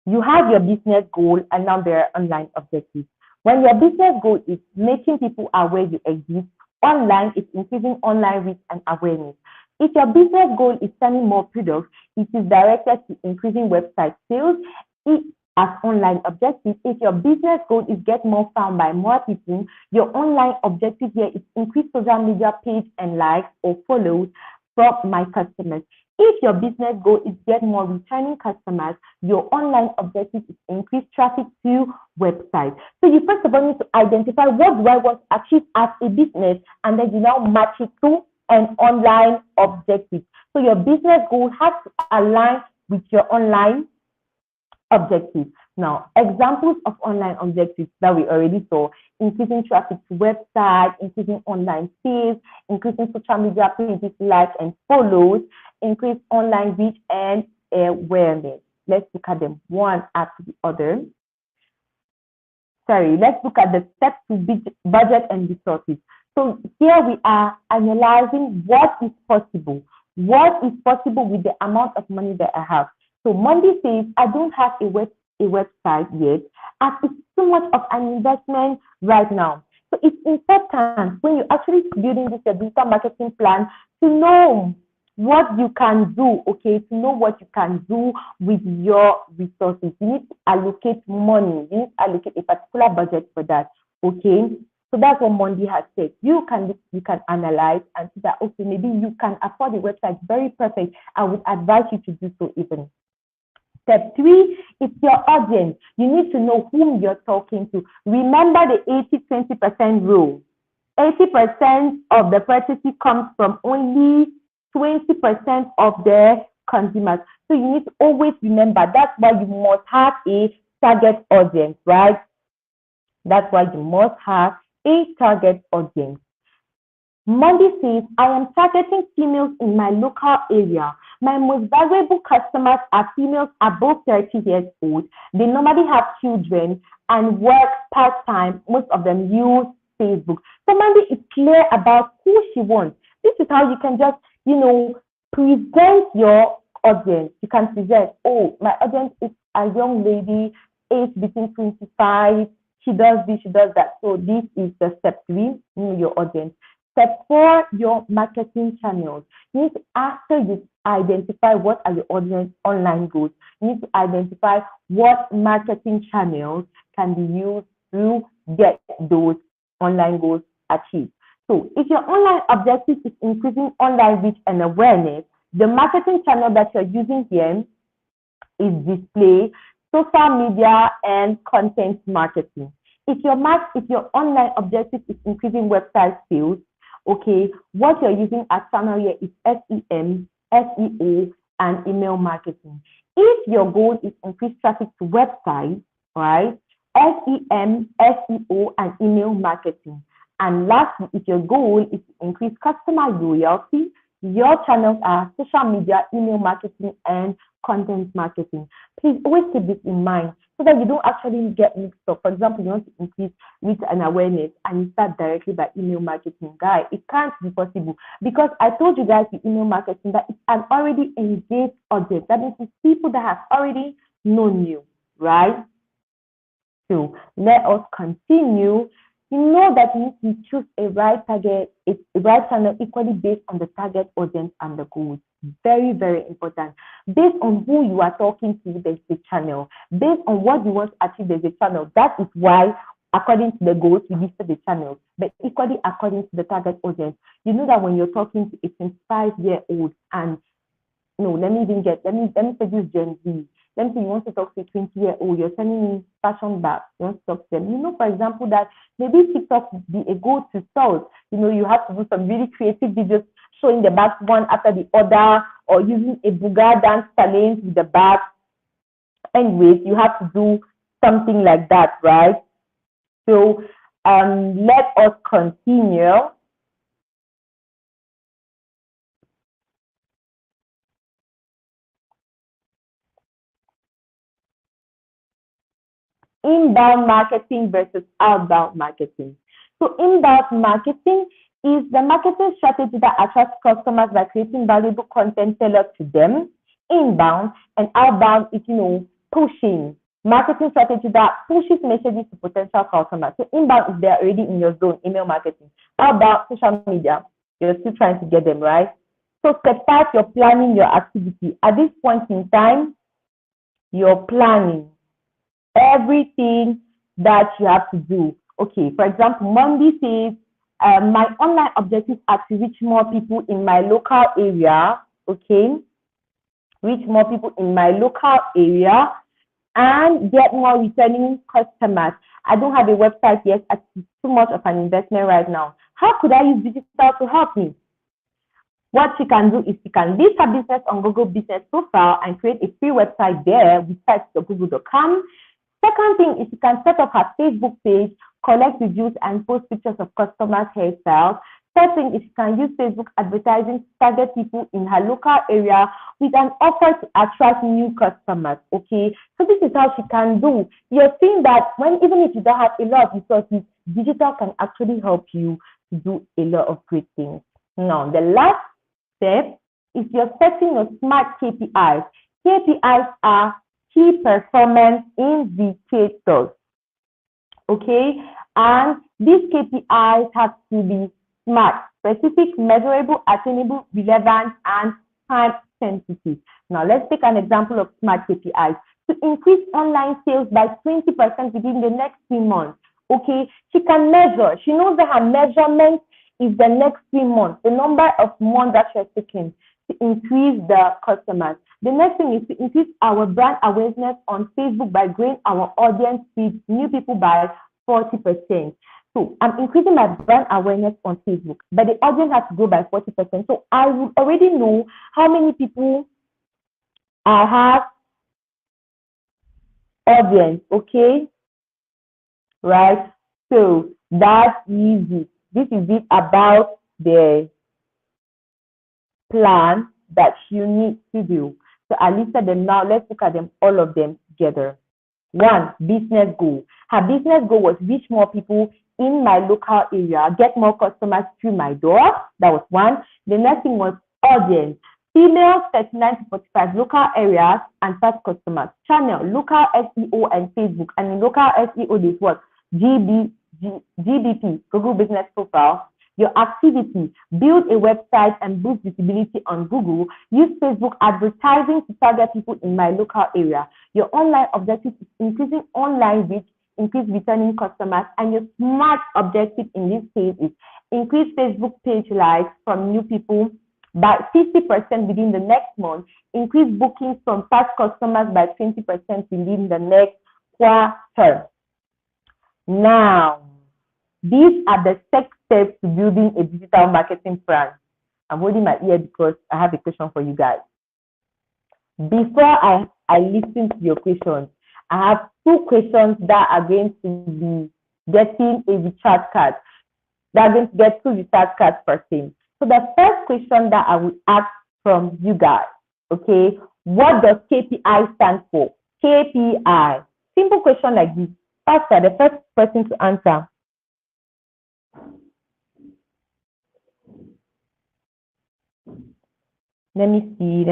You have your business goal, and now there are online objectives. When your business goal is making people aware you exist, online is increasing online reach and awareness. If your business goal is selling more products, it is directed to increasing website sales. It, as online objective, if your business goal is get more found by more people, your online objective here is increase social media page and likes or follows from my customers. If your business goal is get more returning customers, your online objective is increase traffic to website. So you first of all need to identify what do I want to achieve as a business, and then you now match it to an online objective. So your business goal has to align with your online objectives. Now, examples of online objectives that we already saw: increasing traffic to website, increasing online sales, increasing social media pages like and follows, increase online reach and awareness. Let's look at them one after the other. Let's look at the steps to budget and resources. So here we are analyzing what is possible. What is possible with the amount of money that I have? So Monday says, I don't have a website yet, as it's too much of an investment right now. So it's important when you're actually building this digital marketing plan to know what you can do, okay, to know what you can do with your resources. You need to allocate money. You need to allocate a particular budget for that, okay? So that's what Monday has said. You can analyze and see that, okay, maybe you can afford a website. Very perfect. I would advise you to do so even. Step 3 is your audience. You need to know whom you're talking to. Remember the 80-20% rule. 80% of the purchasing comes from only 20% of the consumers. So you need to always remember that's why you must have a target audience, right? That's why you must have a target audience. Monday says, I am targeting females in my local area. My most valuable customers are females above 30 years old. They normally have children and work part-time. Most of them use Facebook. So Monday is clear about who she wants. This is how you can just, present your audience. You can present, my audience is a young lady, age between 25. She does this, she does that. So this is the step 3, know your audience. Step 4, your marketing channels. You need to, after you identify what are your audience online goals, you need to identify what marketing channels can be used to get those online goals achieved. So if your online objective is increasing online reach and awareness, the marketing channel that you're using here is display, social media, and content marketing. If your online objective is increasing website sales, okay, what you're using as channel here is SEM, SEO, and email marketing. If your goal is increase traffic to websites, right, SEM, SEO, and email marketing. And lastly, if your goal is to increase customer loyalty, your channels are social media, email marketing, and content marketing. Please always keep this in mind so that you don't actually get mixed up. For example, you want to increase reach and awareness and you start directly by email marketing. Guys, it can't be possible because I told you guys the email marketing that it's an already engaged audience. That means it's people that have already known you, right? So let us continue. You know that you need to choose a right target, a right channel equally based on the target audience and the goals. Very, very important. Based on who you are talking to, there's a channel. Based on what you want to achieve, there's a channel. That is why, according to the goals, we listed the channels. But equally, according to the target audience, you know that when you're talking to a 25-year-old and let me say this Gen Z. Let me say you want to talk to a 20-year-old, you're sending me fashion bags, you want to talk to them. For example, that maybe TikTok would be a go-to source. You have to do some really creative videos showing the bags one after the other, or using a Booga dance challenge with the bags. Anyways, you have to do something like that, right? So let us continue. Inbound marketing versus outbound marketing. So inbound marketing is the marketing strategy that attracts customers by creating valuable content tailored to them. Inbound and outbound is, pushing. Marketing strategy that pushes messages to potential customers. So inbound is they're already in your zone, email marketing. How about social media? You're still trying to get them, right? So step 5, you're planning your activity. At this point in time, you're planning everything that you have to do. Okay, for example, Monday says, my online objectives are to reach more people in my local area. Okay, reach more people in my local area and get more returning customers. I don't have a website yet. It's too much of an investment right now. How could I use digital to help me? What she can do is she can list her business on Google Business Profile and create a free website there with sites.google.com. Second thing is she can set up her Facebook page, collect reviews, and post pictures of customers herself. Third thing is she can use Facebook advertising to target people in her local area with an offer to attract new customers. Okay, so this is how she can do. You're seeing that even if you don't have a lot of resources, digital can actually help you to do a lot of great things. Now, the last step is you're setting your SMART KPIs. KPIs are key performance indicators. Okay, and these KPIs have to be SMART: specific, measurable, attainable, relevant, and time sensitive. Now, let's take an example of SMART KPIs. To increase online sales by 20% within the next 3 months. Okay, she can measure. She knows that her measurement is the next 3 months, the number of months that she's taking to increase the customers. The next thing is to increase our brand awareness on Facebook by growing our audience with new people by 40%. So I'm increasing my brand awareness on Facebook, but the audience has to grow by 40%. So I would already know how many people I have audience, okay? Right? So that's easy. This is it about the plan that you need to do. So I listed them now. Let's look at them, all of them together. 1, business goal. Her business goal was reach more people in my local area, get more customers through my door. That was 1. The next thing was audience. Females 39 to 45, local areas and fast customers. Channel, local SEO and Facebook. And in local SEO, this was GBP, Google Business Profile. Your activity, build a website and boost visibility on Google. Use Facebook advertising to target people in my local area. Your online objective is increasing online reach, increase returning customers, and your SMART objective in this case is increase Facebook page likes from new people by 50% within the next month, increase bookings from past customers by 20% within the next quarter. Now, these are the 6 steps to building a digital marketing plan. I'm holding my ear because I have a question for you guys. Before I listen to your questions, I have 2 questions that are going to be getting a recharge card. They're going to get 2 recharge cards per thing. So the first question that I will ask from you guys, okay, what does KPI stand for? KPI. Simple question like this. Faster, the first person to answer. Let me see.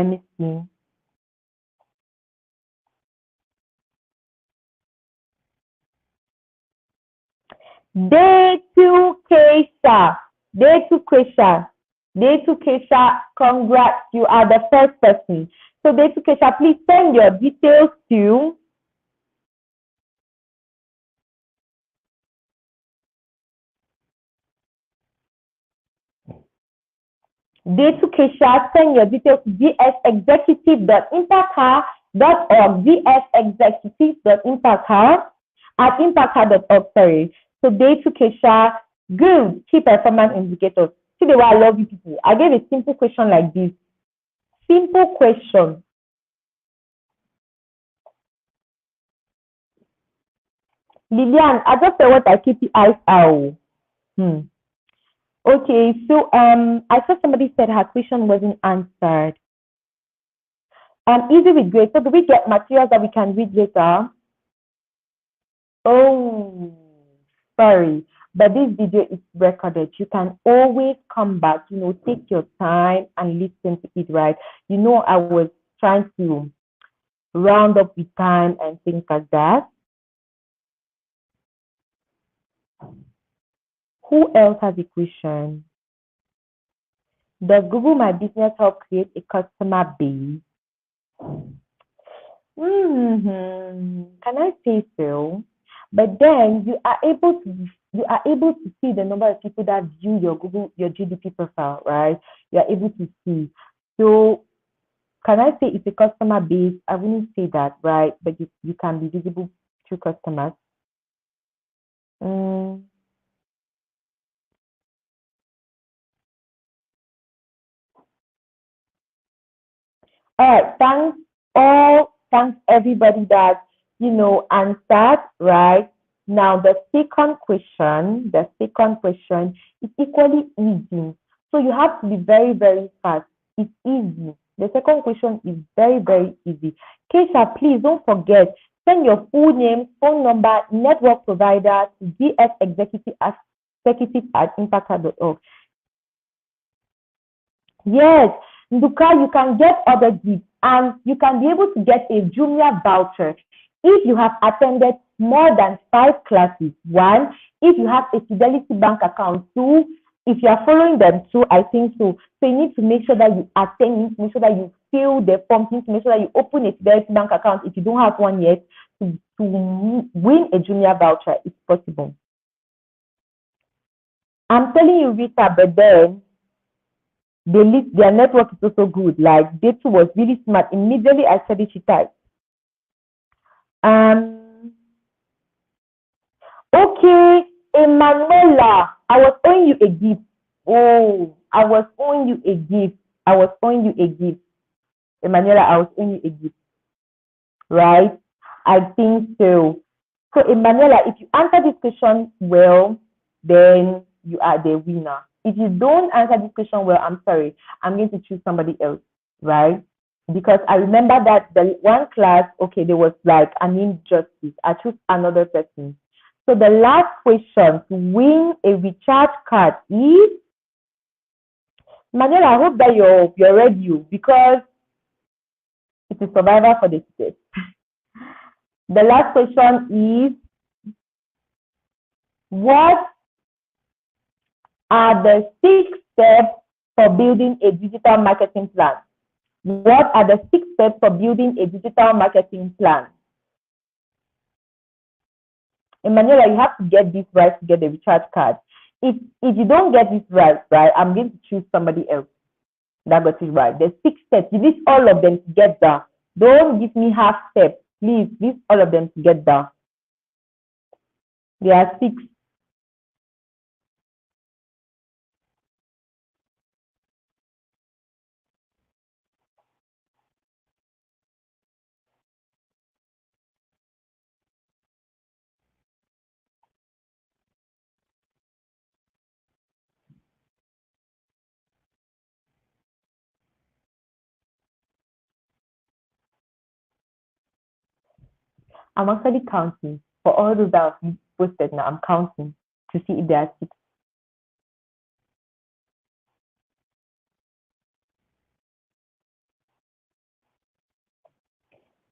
Day 2 Kesha. Congrats, you are the first person. So Day 2 Kesha, please send your details to Day 2 Kesha, send your details to gsexecutive.impacther.org, gsexecutive.impacther@impacther.org, sorry. So Day 2 Kesha, good, key performance indicators. See the way I love you people. I gave a simple question like this. Simple question. Lillian, I just said what I KPIs are. Okay, so I saw somebody said her question wasn't answered. Easy with grade. So do we get materials that we can read later? Oh, sorry, but this video is recorded. You can always come back, take your time and listen to it, right? I was trying to round up with time and things like that. Who else has a question? Does Google My Business help create a customer base? Can I say so? But then you are able to see the number of people that view your GDP profile, right? You are able to see. So can I say it's a customer base? I wouldn't say that, right? But you can be visible to customers. Mm. All right, thanks everybody that answered, right? Now the second question is equally easy. So you have to be very, very fast. It's easy. The second question is very, very easy. Keisha, please don't forget, send your full name, phone number, network provider to dsexecutive@impacta.org. Yes, Nduka, you can get other gifts and you can be able to get a Jumia voucher if you have attended more than 5 classes. 1, if you have a Fidelity Bank account. 2, if you are following them too, I think so. So you need to make sure that you attend, you need to make sure that you fill the form, you need to make sure that you open a Fidelity Bank account if you don't have one yet to win a Jumia voucher. It's possible. I'm telling you, Rita, but then their network is also good. Like Day2 was really smart. Immediately I said it, she typed. Okay, Emanuela, I was owing you a gift. Oh, I was owing you a gift. Emanuela, I was owing you a gift. Right? I think so. So Emanuela, if you answer this question well, then you are the winner. If you don't answer this question well, I'm sorry. I'm going to choose somebody else, right? Because I remember that the one class, okay, there was like an injustice. I choose another person. So the last question to win a recharge card is, Manuel, I hope that you're ready because it's a survivor for the ticket. The last question is, what are the 6 steps for building a digital marketing plan? What are the 6 steps for building a digital marketing plan? Emanuela, you have to get this right to get the recharge card. If you don't get this right, I'm going to choose somebody else that got it right. The 6 steps, you need all of them together. Don't give me half steps. Please, list all of them together. There are 6. I'm actually counting. For all those that have posted now, I'm counting to see if there are 6.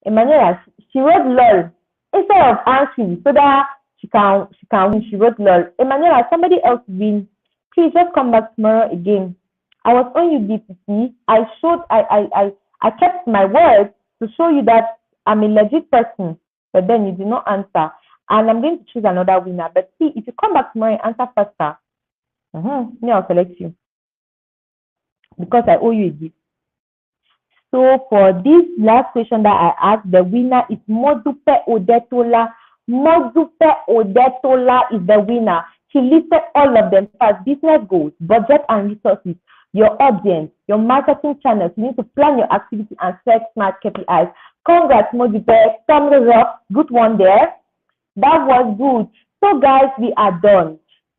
Emanuela, she wrote lol instead of answering so that she can win. She wrote lol. Emanuela, somebody else win. Please just come back tomorrow again. I was on you DPC. I kept my word to show you that I'm a legit person, but then you did not answer. And I'm going to choose another winner. But see, if you come back tomorrow and answer faster, me, I'll select you because I owe you a gift. So for this last question that I asked, the winner is Modupe Odetola. Modupe Odetola is the winner. She listed all of them as business goals, budget and resources, your audience, your marketing channels. You need to plan your activity and set smart KPIs. Congrats, Modupe. Thumbs up. Good one there. That was good. So guys, we are done.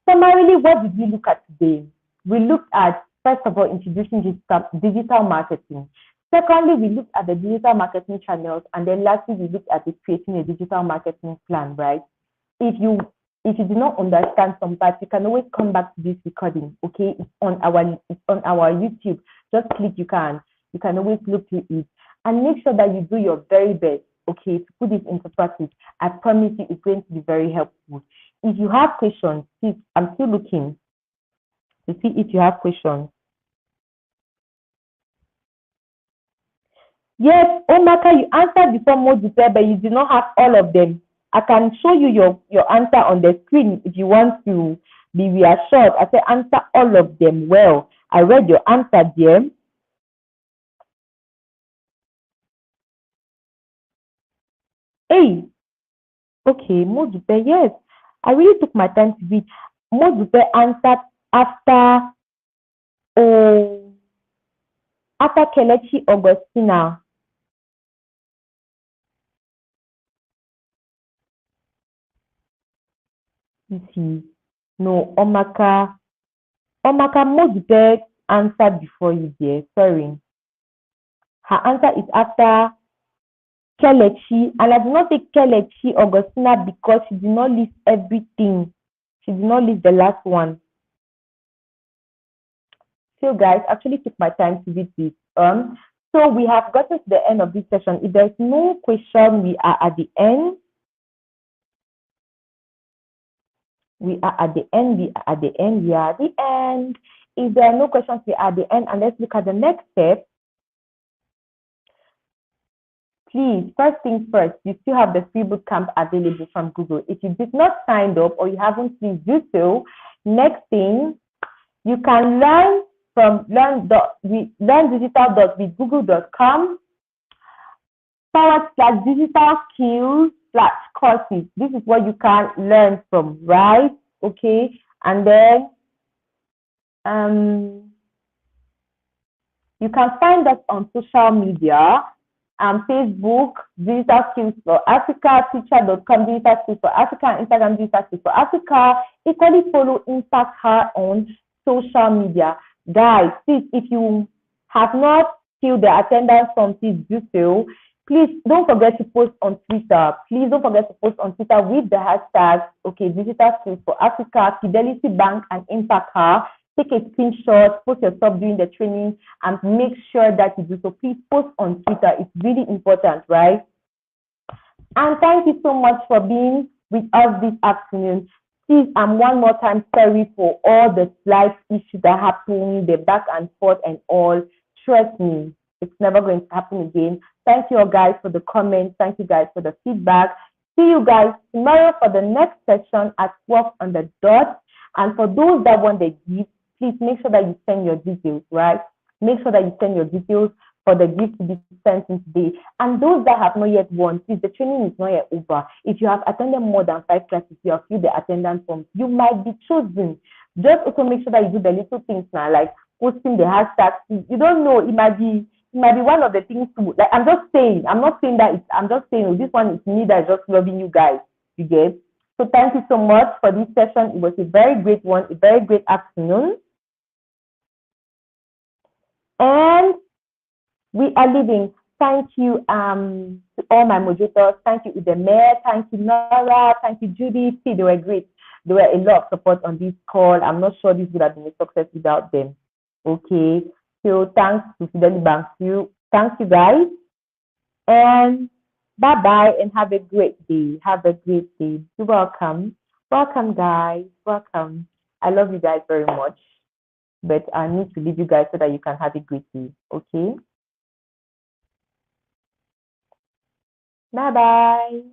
Summarily, what did we look at today? We looked at, first of all, introducing digital marketing. Secondly, we looked at the digital marketing channels, and then lastly, we looked at creating a digital marketing plan, right? If you do not understand some parts, you can always come back to this recording, okay? It's on our YouTube. Just click, you can always look through it. and make sure that you do your very best, okay, to put this into practice. I promise you it's going to be very helpful. If you have questions, please, I'm still looking to see if you have questions. Yes, Omaka, you answered before Modupe, but you do not have all of them. I can show you your answer on the screen if you want to be reassured. I said answer all of them well. I read your answer there. Hey, okay, Modupe, yes. I really took my time to read. Modupe answered after oh after Kelechi Augustina. You see, no, Omaka Modupe answered before you there. Sorry. Her answer is after Kelechi, and I did not say Kelechi Augustina because she did not list everything. She did not list the last one. So guys, actually took my time to read this. So we have gotten to the end of this session. If there's no question, we are at the end. We are at the end. We are at the end. We are at the end. If there are no questions, we are at the end. And let's look at the next step. Please, first things first, you still have the free bootcamp available from Google. If you did not sign up or you haven't, please do so. Next thing, you can learn from learndigital.withgoogle.com/digital skills/courses. This is what you can learn from, right? Okay. And then you can find us on social media. Facebook, Digital Skills for Africa, Teacher.com, Digital Skills for Africa, and Instagram, Digital Skills for Africa. Equally follow Impact Her on social media. Guys, please, if you have not filled the attendance form, please do so. Please don't forget to post on Twitter. Please don't forget to post on Twitter with the hashtags, okay, Digital Skills for Africa, Fidelity Bank, and Impact Her. Take a screenshot, post yourself during the training, and make sure that you do so. Please post on Twitter. It's really important, right? And thank you so much for being with us this afternoon. Please, one more time sorry for all the slight issues that happened, the back and forth and all. Trust me, it's never going to happen again. Thank you all guys for the comments. Thank you guys for the feedback. See you guys tomorrow for the next session at 12 on the dot. And for those that want the gift, please make sure that you send your details, right? Make sure that you send your details for the gift to be sent in today. And those that have not yet won, please, the training is not yet over. If you have attended more than 5 classes, you have filled the attendance form, you might be chosen. Just also make sure that you do the little things now, like posting the hashtag. You don't know, it might be one of the things too. Like I'm just saying, I'm not saying that I'm just saying, oh, this one is me that's just loving you guys. You get? So thank you so much for this session. It was a very great one, a very great afternoon. And we are leaving. Thank you to all my moderators. Thank you, Udeme. Thank you, Nora. Thank you, Judy. See, they were great. There were a lot of support on this call. I'm not sure this would have been a success without them. Okay. So thanks to Fidelity Bank. Thank you guys. And bye-bye and have a great day. Have a great day. You're welcome. Welcome, guys. Welcome. I love you guys very much. But I need to leave you guys so that you can have a great day. Okay? Bye-bye.